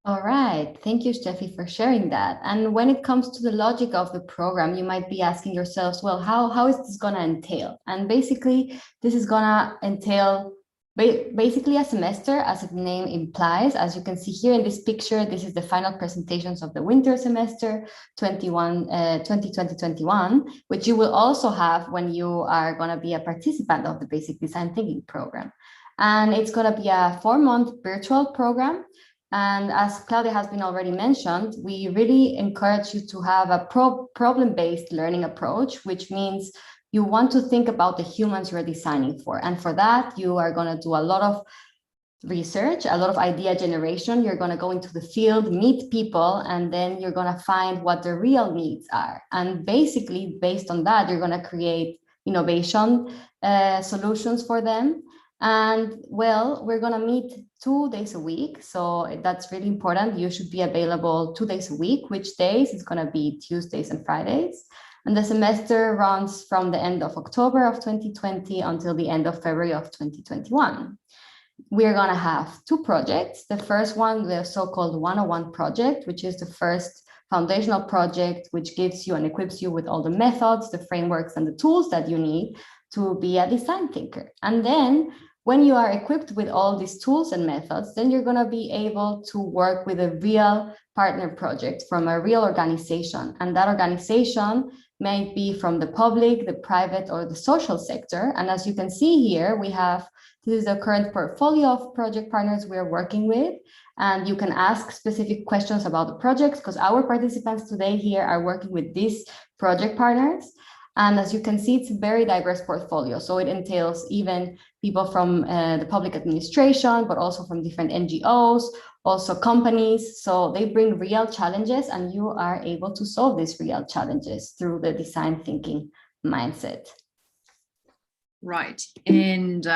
All right, thank you, Steffi, for sharing that. And when it comes to the logic of the program, you might be asking yourselves, well, how is this going to entail? And basically, this is going to entail basically a semester, as the name implies. As you can see here in this picture, this is the final presentations of the winter semester 2020-21, which you will also have when you are going to be a participant of the Basic Design Thinking program. And it's going to be a 4-month virtual program. And as Claudia has been already mentioned, we really encourage you to have a problem-based learning approach, which means you want to think about the humans you're designing for. And for that, you are going to do a lot of research, a lot of idea generation. You're going to go into the field, meet people, and then you're going to find what their real needs are. And basically, based on that, you're going to create innovation solutions for them. And well, we're going to meet 2 days a week. So that's really important. You should be available 2 days a week. Which days? It's going to be Tuesdays and Fridays. And the semester runs from the end of October of 2020 until the end of February of 2021. We're going to have 2 projects. The first one, the so-called 101 project, which is the first foundational project, which gives you and equips you with all the methods, the frameworks, and the tools that you need to be a design thinker. And then when you are equipped with all these tools and methods, then you're going to be able to work with a real partner project from a real organization. And that organization may be from the public, the private, or the social sector. And as you can see here, this is the current portfolio of project partners we're working with. And you can ask specific questions about the projects, because our participants today here are working with these project partners. And as you can see, it's a very diverse portfolio. So it entails even people from the public administration, but also from different NGOs, also companies. So they bring real challenges, and you are able to solve these real challenges through the design thinking mindset. Right. And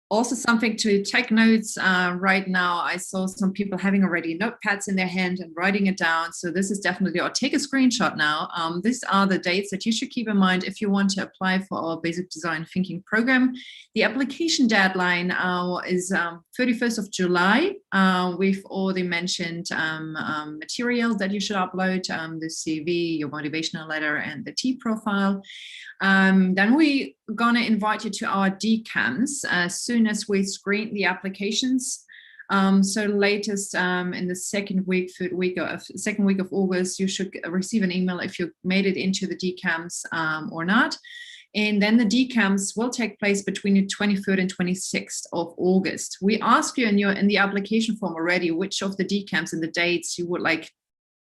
also something to take notes right now. I saw some people having already notepads in their hand and writing it down. So this is definitely, or take a screenshot now. These are the dates that you should keep in mind if you want to apply for our Basic Design Thinking program. The application deadline is 31st of July. We've already mentioned materials that you should upload, the CV, your motivational letter, and the T profile. Then we're gonna invite you to our D-camps as soon as we screen the applications. So latest in the second week of August, you should receive an email if you made it into the D-camps or not. And then the D-camps will take place between the 23rd and 26th of August. We ask you in the application form already which of the D-camps and the dates you would like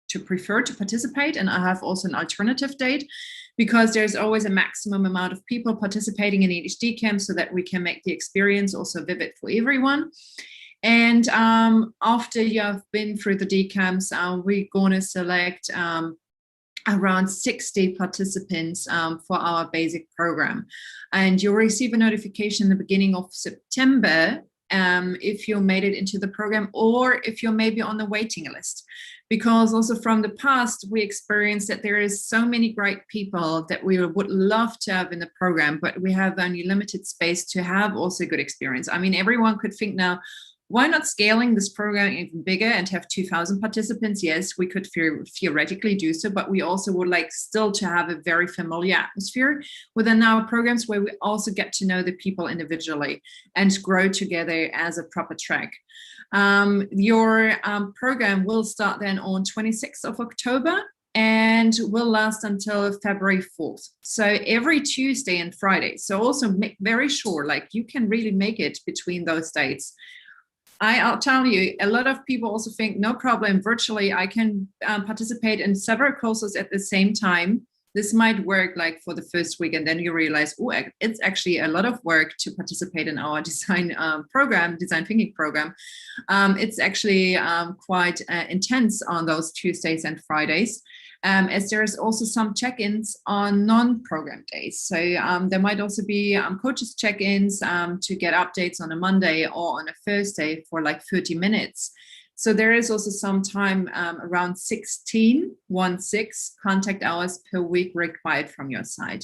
to prefer to participate, and I have also an alternative date, because there's always a maximum amount of people participating in each DCamp so that we can make the experience also vivid for everyone. And after you have been through the DCamps, we're going to select around 60 participants for our basic program. And you'll receive a notification in the beginning of September if you made it into the program, or if you're maybe on the waiting list. Because also from the past, we experienced that there is so many great people that we would love to have in the program, but we have only limited space to have also good experience. I mean, everyone could think now, why not scaling this program even bigger and have 2,000 participants? Yes, we could theoretically do so, but we also would like still to have a very familiar atmosphere within our programs, where we also get to know the people individually and grow together as a proper track. Your program will start then on 26th of October and will last until February 4th. So every Tuesday and Friday. So also make very sure, like you can really make it between those dates. I'll tell you, a lot of people also think, no problem, virtually I can participate in several courses at the same time. This might work like for the first week, and then you realize, oh, it's actually a lot of work to participate in our design program, design thinking program. It's actually quite intense on those Tuesdays and Fridays, as there is also some check-ins on non-program days. So there might also be coaches check-ins to get updates on a Monday or on a Thursday for like 30 minutes. So there is also some time around 16 contact hours per week required from your side.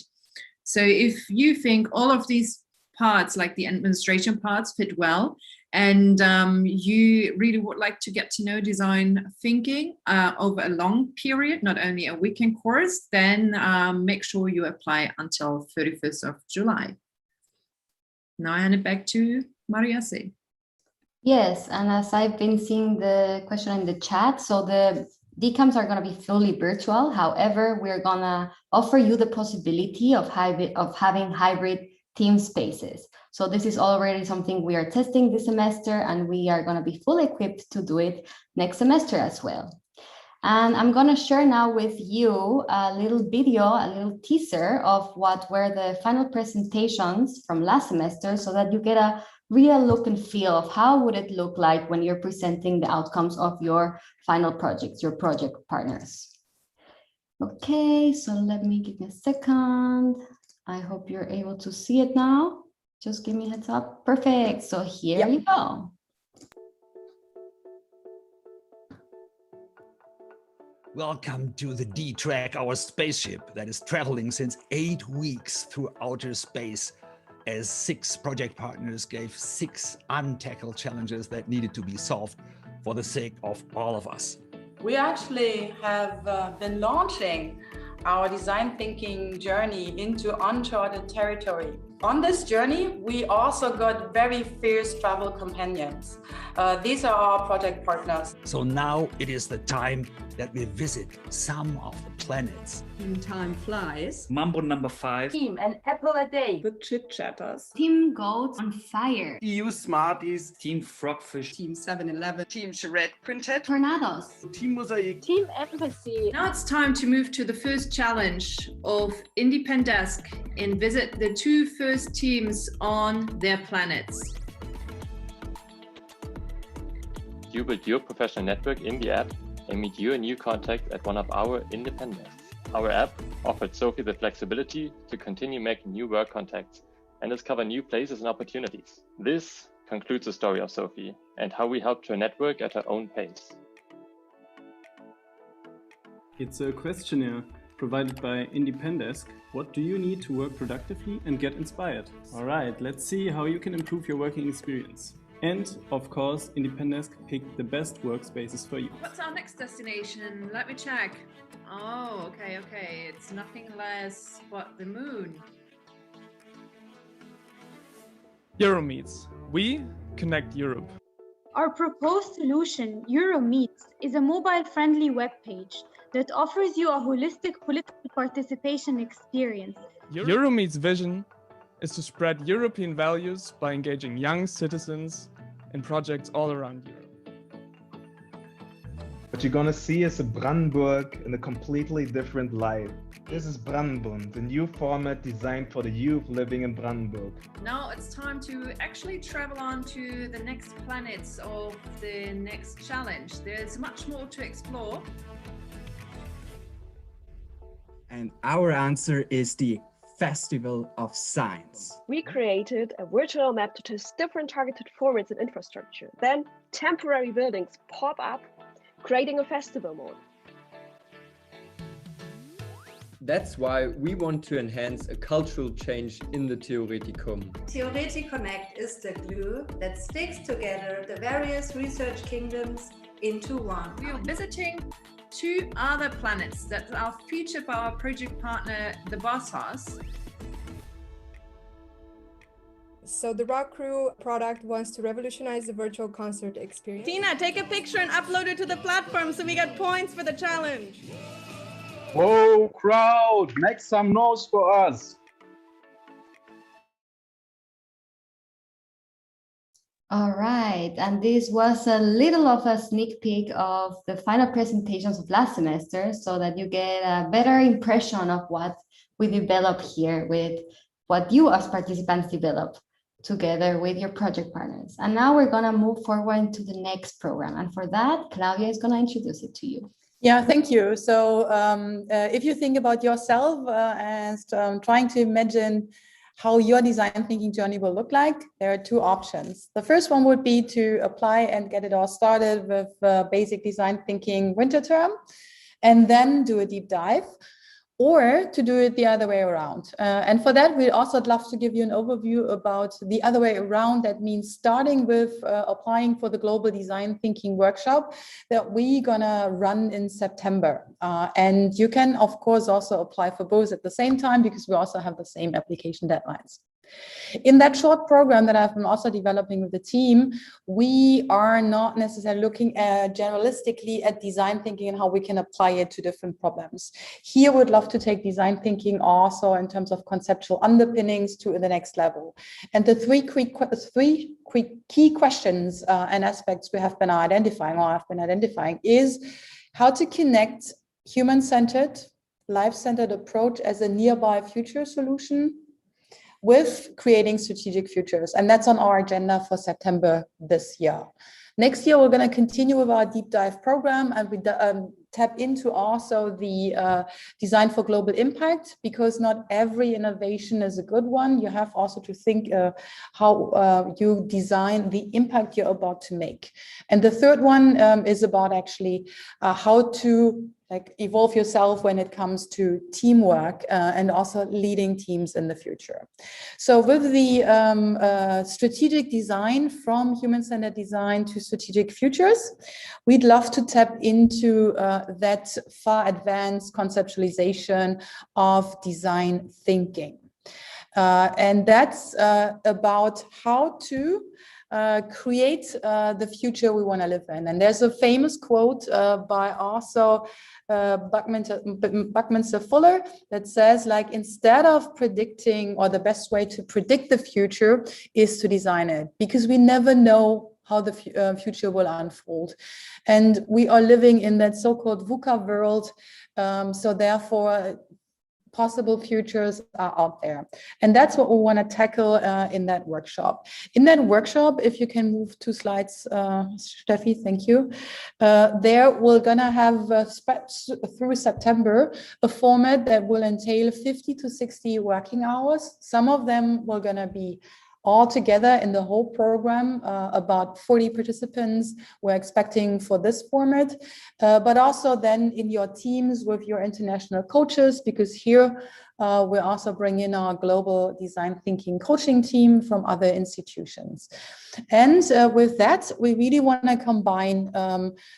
So if you think all of these parts, like the administration parts, fit well, and you really would like to get to know design thinking over a long period, not only a weekend course, then make sure you apply until 31st of July. Now I hand it back to Mariasi. Yes, and as I've been seeing the question in the chat, so the DCamps are going to be fully virtual. However, we're going to offer you the possibility of having hybrid team spaces. So this is already something we are testing this semester, and we are going to be fully equipped to do it next semester as well. And I'm going to share now with you a little video, a little teaser of what were the final presentations from last semester, so that you get a real look and feel of how would it look like when you're presenting the outcomes of your final projects, your project partners. Okay, so let me give me a second. I hope you're able to see it now. Just give me a heads up. Perfect. So here you go. Welcome to the D-Track, our spaceship that is traveling since 8 weeks through outer space, as 6 project partners gave 6 untackled challenges that needed to be solved for the sake of all of us. We actually have been launching our design thinking journey into uncharted territory. On this journey, we also got very fierce travel companions. These are our project partners. So now it is the time that we visit some of the planets. Team Time Flies. Mambo number 5. Team An Apple a Day. The Chit Chatters. Team Goats on Fire. EU Smarties. Team Frogfish. Team 7-Eleven. Team Charette Quintet. Tornadoes. Team Mosaic. Team Empathy. Now it's time to move to the first challenge of Independesk and visit the 2 first teams on their planets. You build your professional network in the app and meet your new contact at one of our independents. Our app offered Sophie the flexibility to continue making new work contacts and discover new places and opportunities. This concludes the story of Sophie and how we helped her network at her own pace. It's a questionnaire provided by Independesk. What do you need to work productively and get inspired? All right, let's see how you can improve your working experience. And of course, Independesk picked the best workspaces for you. What's our next destination? Let me check. Oh, okay. It's nothing less but the moon. Euromeets. We connect Europe. Our proposed solution, Euromeets, is a mobile-friendly webpage that offers you a holistic political participation experience. Euromeets' vision is to spread European values by engaging young citizens in projects all around Europe. What you're gonna see is a Brandenburg in a completely different light. This is Brandenbund, a new format designed for the youth living in Brandenburg. Now it's time to actually travel on to the next planets of the next challenge. There's much more to explore. And our answer is the Festival of Science. We created a virtual map to test different targeted formats and infrastructure. Then temporary buildings pop up, creating a festival mode. That's why we want to enhance a cultural change in the Theoreticum. TheoretiConnect is the glue that sticks together the various research kingdoms into one. We are visiting 2 other planets that are featured by our project partner, the Bosshaus. So the Rock Crew product wants to revolutionize the virtual concert experience. Tina, take a picture and upload it to the platform so we get points for the challenge. Whoa, crowd, make some noise for us. All right, and this was a little of a sneak peek of the final presentations of last semester so that you get a better impression of what we develop here with what you as participants develop together with your project partners. And now we're gonna move forward to the next program. And for that, Claudia is gonna introduce it to you. Yeah, thank you. So if you think about yourself as trying to imagine how your design thinking journey will look like, there are 2 options. The first one would be to apply and get it all started with basic design thinking winter term, and then do a deep dive, or to do it the other way around. And for that, we'd also love to give you an overview about the other way around. That means starting with applying for the Global Design Thinking Workshop that we're gonna run in September. And you can, of course, also apply for both at the same time because we also have the same application deadlines. In that short program that I've been also developing with the team, we are not necessarily looking at generalistically at design thinking and how we can apply it to different problems. Here, we'd love to take design thinking also in terms of conceptual underpinnings to the next level. And the three key questions and aspects we have been identifying is how to connect human-centered, life-centered approach as a nearby future solution with creating strategic futures. And that's on our agenda for September this year. Next year, we're going to continue with our deep dive program, and we tap into also the design for global impact, because not every innovation is a good one. You have also to think how you design the impact you're about to make. And the third one is about actually how to evolve yourself when it comes to teamwork and also leading teams in the future. So with the strategic design, from human-centered design to strategic futures, we'd love to tap into that far advanced conceptualization of design thinking. And that's about how to create the future we want to live in. And there's a famous quote by also Buckminster Fuller that says, like, instead of predicting, or the best way to predict the future is to design it, because we never know how the future will unfold. And we are living in that so-called VUCA world. So therefore, possible futures are out there. And that's what we want to tackle in that workshop. In that workshop, if you can move 2 slides, Steffi, thank you. There we're going to have through September a format that will entail 50 to 60 working hours. Some of them were going to be all together in the whole program, about 40 participants we're expecting for this format, but also then in your teams with your international coaches, because here we also bring in our global design thinking coaching team from other institutions. And with that, we really want to combine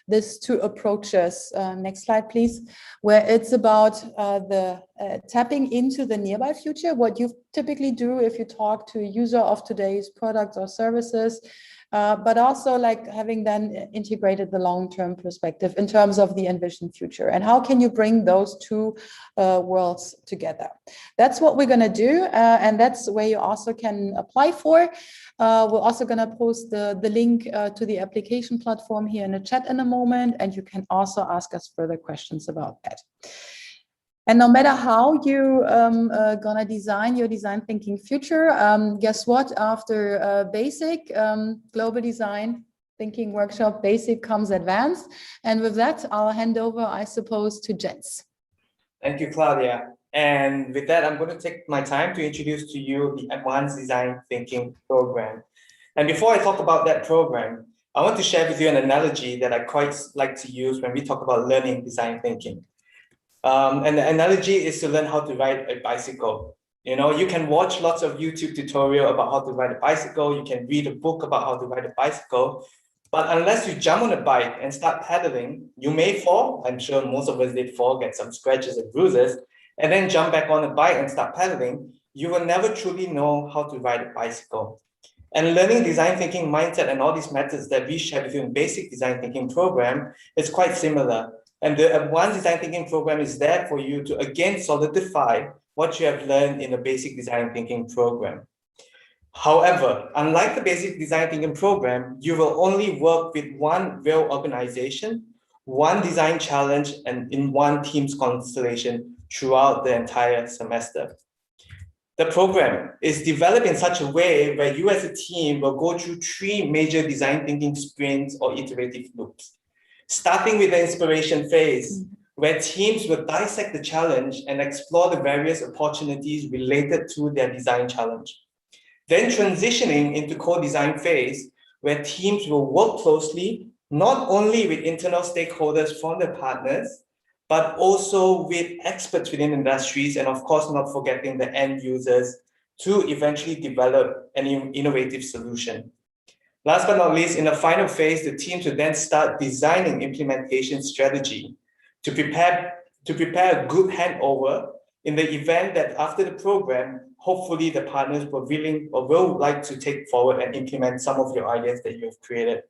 these 2 approaches. Next slide, please, where it's about the tapping into the nearby future, what you typically do if you talk to a user of today's products or services, but also like having then integrated the long-term perspective in terms of the envisioned future. And how can you bring those two worlds together? That's what we're going to do. And that's where you also can apply for. We're also going to post the link to the application platform here in the chat in a moment. And you can also ask us further questions about that. And no matter how you gonna design your design thinking future, guess what? After basic global design thinking workshop, basic comes advanced. And with that, I'll hand over, I suppose, to Jens. Thank you, Claudia. And with that, I'm going to take my time to introduce to you the Advanced Design Thinking program. And before I talk about that program, I want to share with you an analogy that I quite like to use when we talk about learning design thinking. And the analogy is to learn how to ride a bicycle. You know, you can watch lots of YouTube tutorial about how to ride a bicycle. You can read a book about how to ride a bicycle. But unless you jump on a bike and start pedaling, you may fall. I'm sure most of us did fall, get some scratches and bruises, and then jump back on the bike and start pedaling. You will never truly know how to ride a bicycle. And learning design thinking mindset and all these methods that we share with you in basic design thinking program is quite similar. And the Advanced Design Thinking program is there for you to again solidify what you have learned in the basic design thinking program. However, unlike the basic design thinking program, you will only work with one real organization, one design challenge, and in one team's constellation throughout the entire semester. The program is developed in such a way where you as a team will go through 3 major design thinking sprints or iterative loops. Starting with the inspiration phase, where teams will dissect the challenge and explore the various opportunities related to their design challenge. Then transitioning into co-design phase, where teams will work closely, not only with internal stakeholders from their partners, but also with experts within industries, and of course, not forgetting the end users to eventually develop an innovative solution. Last but not least, in the final phase, the teams will then start designing implementation strategy to prepare a good handover in the event that after the program, hopefully the partners were willing or will like to take forward and implement some of your ideas that you have created.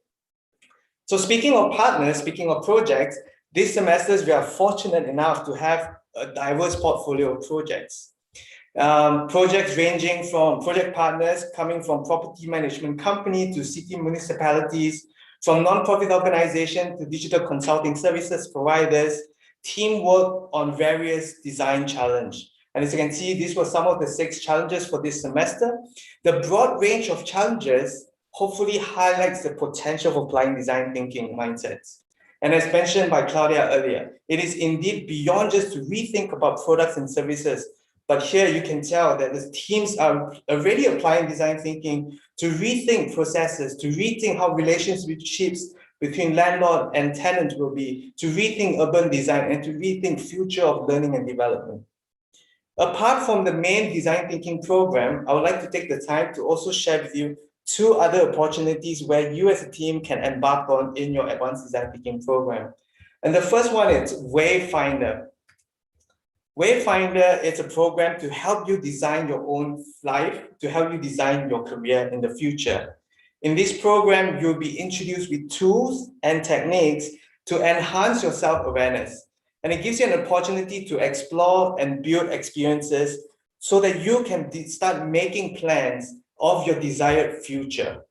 So speaking of partners, speaking of projects, this semester we are fortunate enough to have a diverse portfolio of projects. Projects ranging from project partners coming from property management company to city municipalities, from non-profit organization to digital consulting services providers, teamwork on various design challenge. And as you can see, these were some of the 6 challenges for this semester. The broad range of challenges hopefully highlights the potential of applying design thinking mindsets. And as mentioned by Claudia earlier, it is indeed beyond just to rethink about products and services. But here you can tell that the teams are already applying design thinking to rethink processes, to rethink how relationships between landlord and tenant will be, to rethink urban design, and to rethink future of learning and development. Apart from the main design thinking program, I would like to take the time to also share with you 2 other opportunities where you as a team can embark on in your advanced design thinking program. And the first one is Wayfinder. Wayfinder is a program to help you design your own life, to help you design your career in the future. In this program, you'll be introduced with tools and techniques to enhance your self-awareness. And it gives you an opportunity to explore and build experiences so that you can start making plans of your desired future.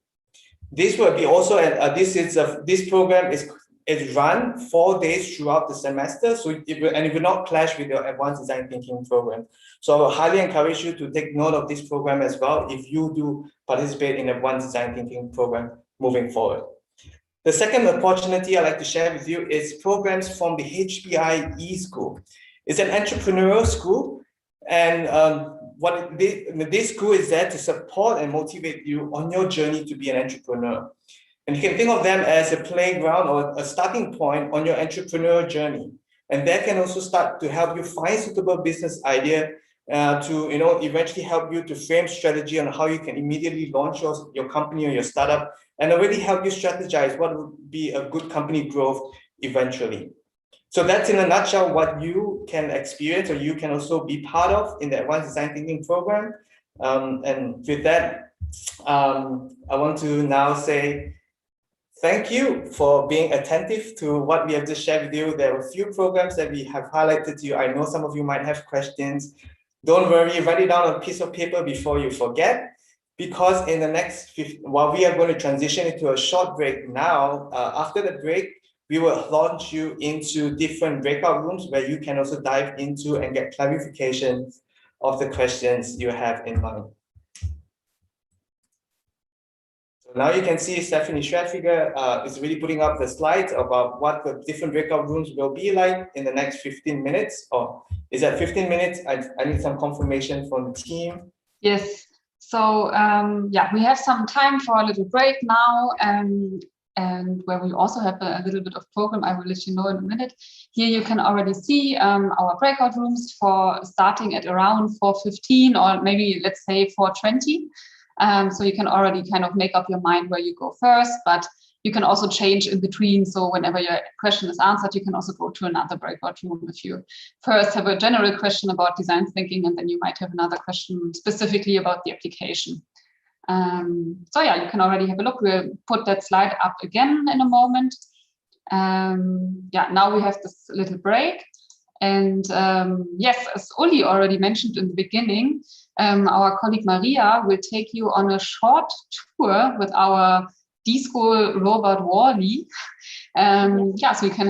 This will be also, this program is run 4 days throughout the semester, so it will not clash with your advanced design thinking program. So I will highly encourage you to take note of this program as well if you do participate in advanced design thinking program moving forward. The second opportunity I'd like to share with you is programs from the HPI D-School. It's an entrepreneurial school, and this school is there to support and motivate you on your journey to be an entrepreneur. And you can think of them as a playground or a starting point on your entrepreneurial journey. And that can also start to help you find suitable business idea to eventually help you to frame strategy on how you can immediately launch your company or your startup, and already help you strategize what would be a good company growth eventually. So that's in a nutshell what you you can experience or you can also be part of in the Advanced Design Thinking program. And with that, I want to now say thank you for being attentive to what we have just shared with you. There were a few programs that we have highlighted to you. I know some of you might have questions. Don't worry, write it down on a piece of paper before you forget, because in the next, while we are going to transition into a short break now, after the break, we will launch you into different breakout rooms where you can also dive into and get clarifications of the questions you have in mind. So now you can see Stephanie Schwertfeger is really putting up the slides about what the different breakout rooms will be like in the next 15 minutes. Or is that 15 minutes? I need some confirmation from the team. Yes. So yeah, we have some time for a little break now, and where we also have a little bit of program. I will let you know in a minute. Here you can already see our breakout rooms for starting at around 4:15 or maybe let's say 4:20. So you can already kind of make up your mind where you go first, but you can also change in between. So whenever your question is answered, you can also go to another breakout room if you first have a general question about design thinking, and then you might have another question specifically about the application. So yeah, you can already have a look. We'll put that slide up again in a moment. Yeah, now we have this little break. And yes, as Uli already mentioned in the beginning, our colleague Maria will take you on a short tour with our D-School robot Wally. Yeah, so you can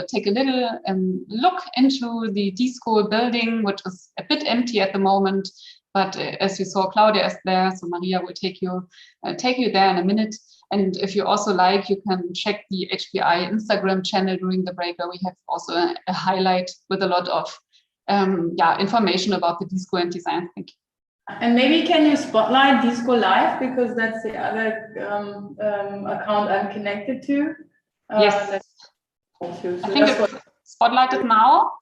take a little look into the D-School building, which is a bit empty at the moment. But as you saw, Claudia is there, so Maria will take you there in a minute. And if you also like, you can check the HPI Instagram channel during the break, where we have also a highlight with a lot of yeah, information about the D-School and design thinking. And maybe can you spotlight D-School Live, because that's the other account I'm connected to. Yes. So I think it's spotlighted now.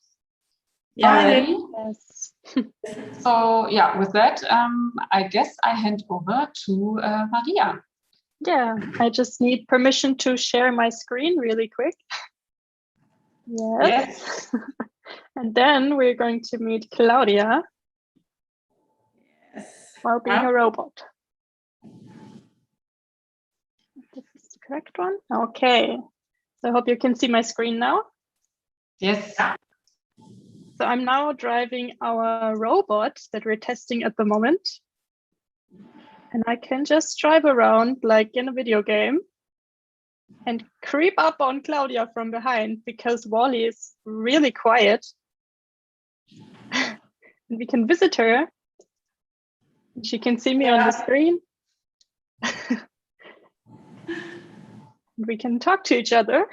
Yeah. Already. Yes. So yeah, with that, I guess I hand over to Maria. Yeah, I just need permission to share my screen really quick. Yes. And then we're going to meet Claudia. Yes. While being a robot. This is the correct one. Okay. So I hope you can see my screen now. Yes. So I'm now driving our robot that we're testing at the moment. And I can just drive around like in a video game and creep up on Claudia from behind, because Wally is really quiet. And we can visit her. She can see me on the screen. We can talk to each other,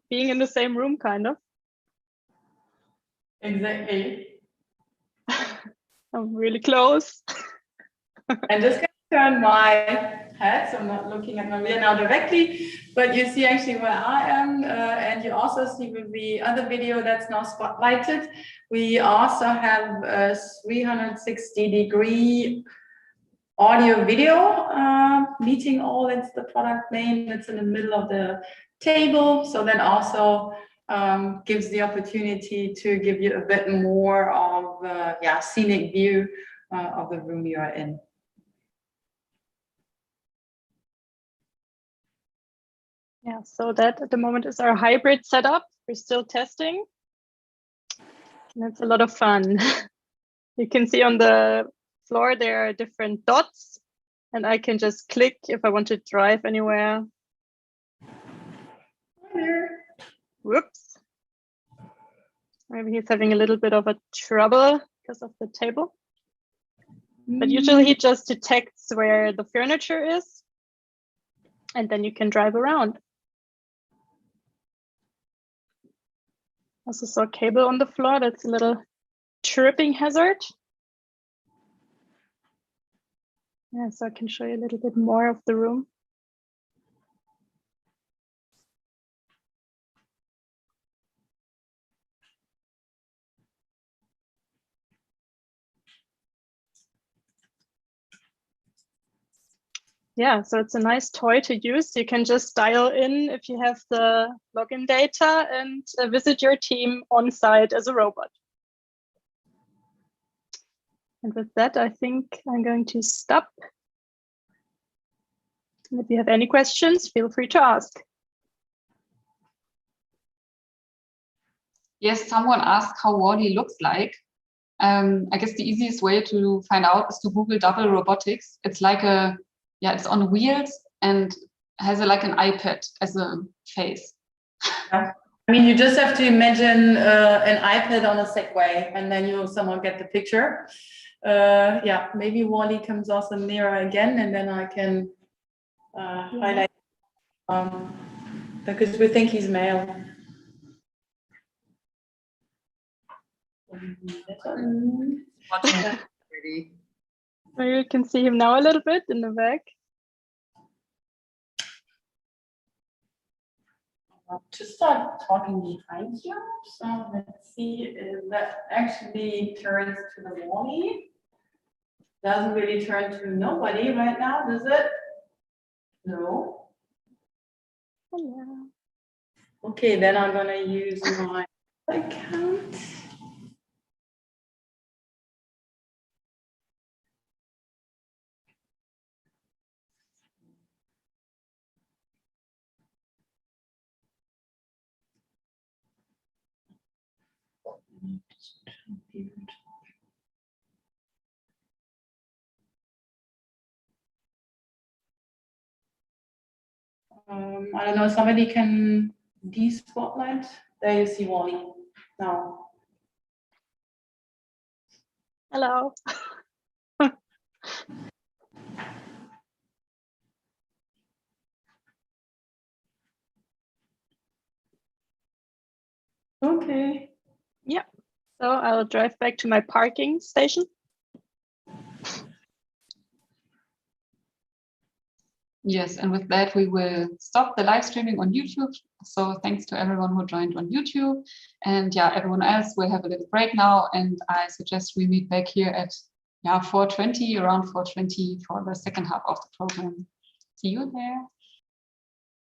being in the same room, kind of. Exactly. I'm really close. I'm just going to turn my head, so I'm not looking at Maria now directly, but you see actually where I am, and you also see with the other video that's now spotlighted, we also have a 360-degree audio video meeting all. It's the product name that's in the middle of the table, so that also gives the opportunity to give you a bit more of yeah, scenic view of the room you are in. Yeah, so that at the moment is our hybrid setup. We're still testing, and it's a lot of fun. You can see on the floor there are different dots, and I can just click if I want to drive anywhere. Whoops. Maybe he's having a little bit of a trouble because of the table. But usually he just detects where the furniture is, and then you can drive around. Also saw a cable on the floor. That's a little tripping hazard. Yeah, so I can show you a little bit more of the room. yeah, so it's a nice toy to use. You can just dial in if you have the login data and visit your team on site as a robot. And with that, I think I'm going to stop. And if you have any questions, feel free to ask. Yes, someone asked how WALL-E looks like. I guess the easiest way to find out is to Google double robotics. It's like it's on wheels and has like an iPad as a face. Yeah. I mean, you just have to imagine an iPad on a Segway, and then you somehow get the picture. Yeah, maybe WALL-E comes also nearer again, and then I can highlight because we think he's male. You can see him now a little bit in the back. To start talking behind you, so let's see if that actually turns to the WALL-E. Doesn't really turn to nobody right now, does it? No. Hello. Okay, then I'm gonna use my account. I don't know, somebody can de-spotlight. There you see WALL-E now. Hello. Okay. Yeah. So I'll drive back to my parking station. Yes, and with that, we will stop the live streaming on YouTube. So thanks to everyone who joined on YouTube. And yeah, everyone else will have a little break now. And I suggest we meet back here at 4:20, around 4:20 for the second half of the program. See you there.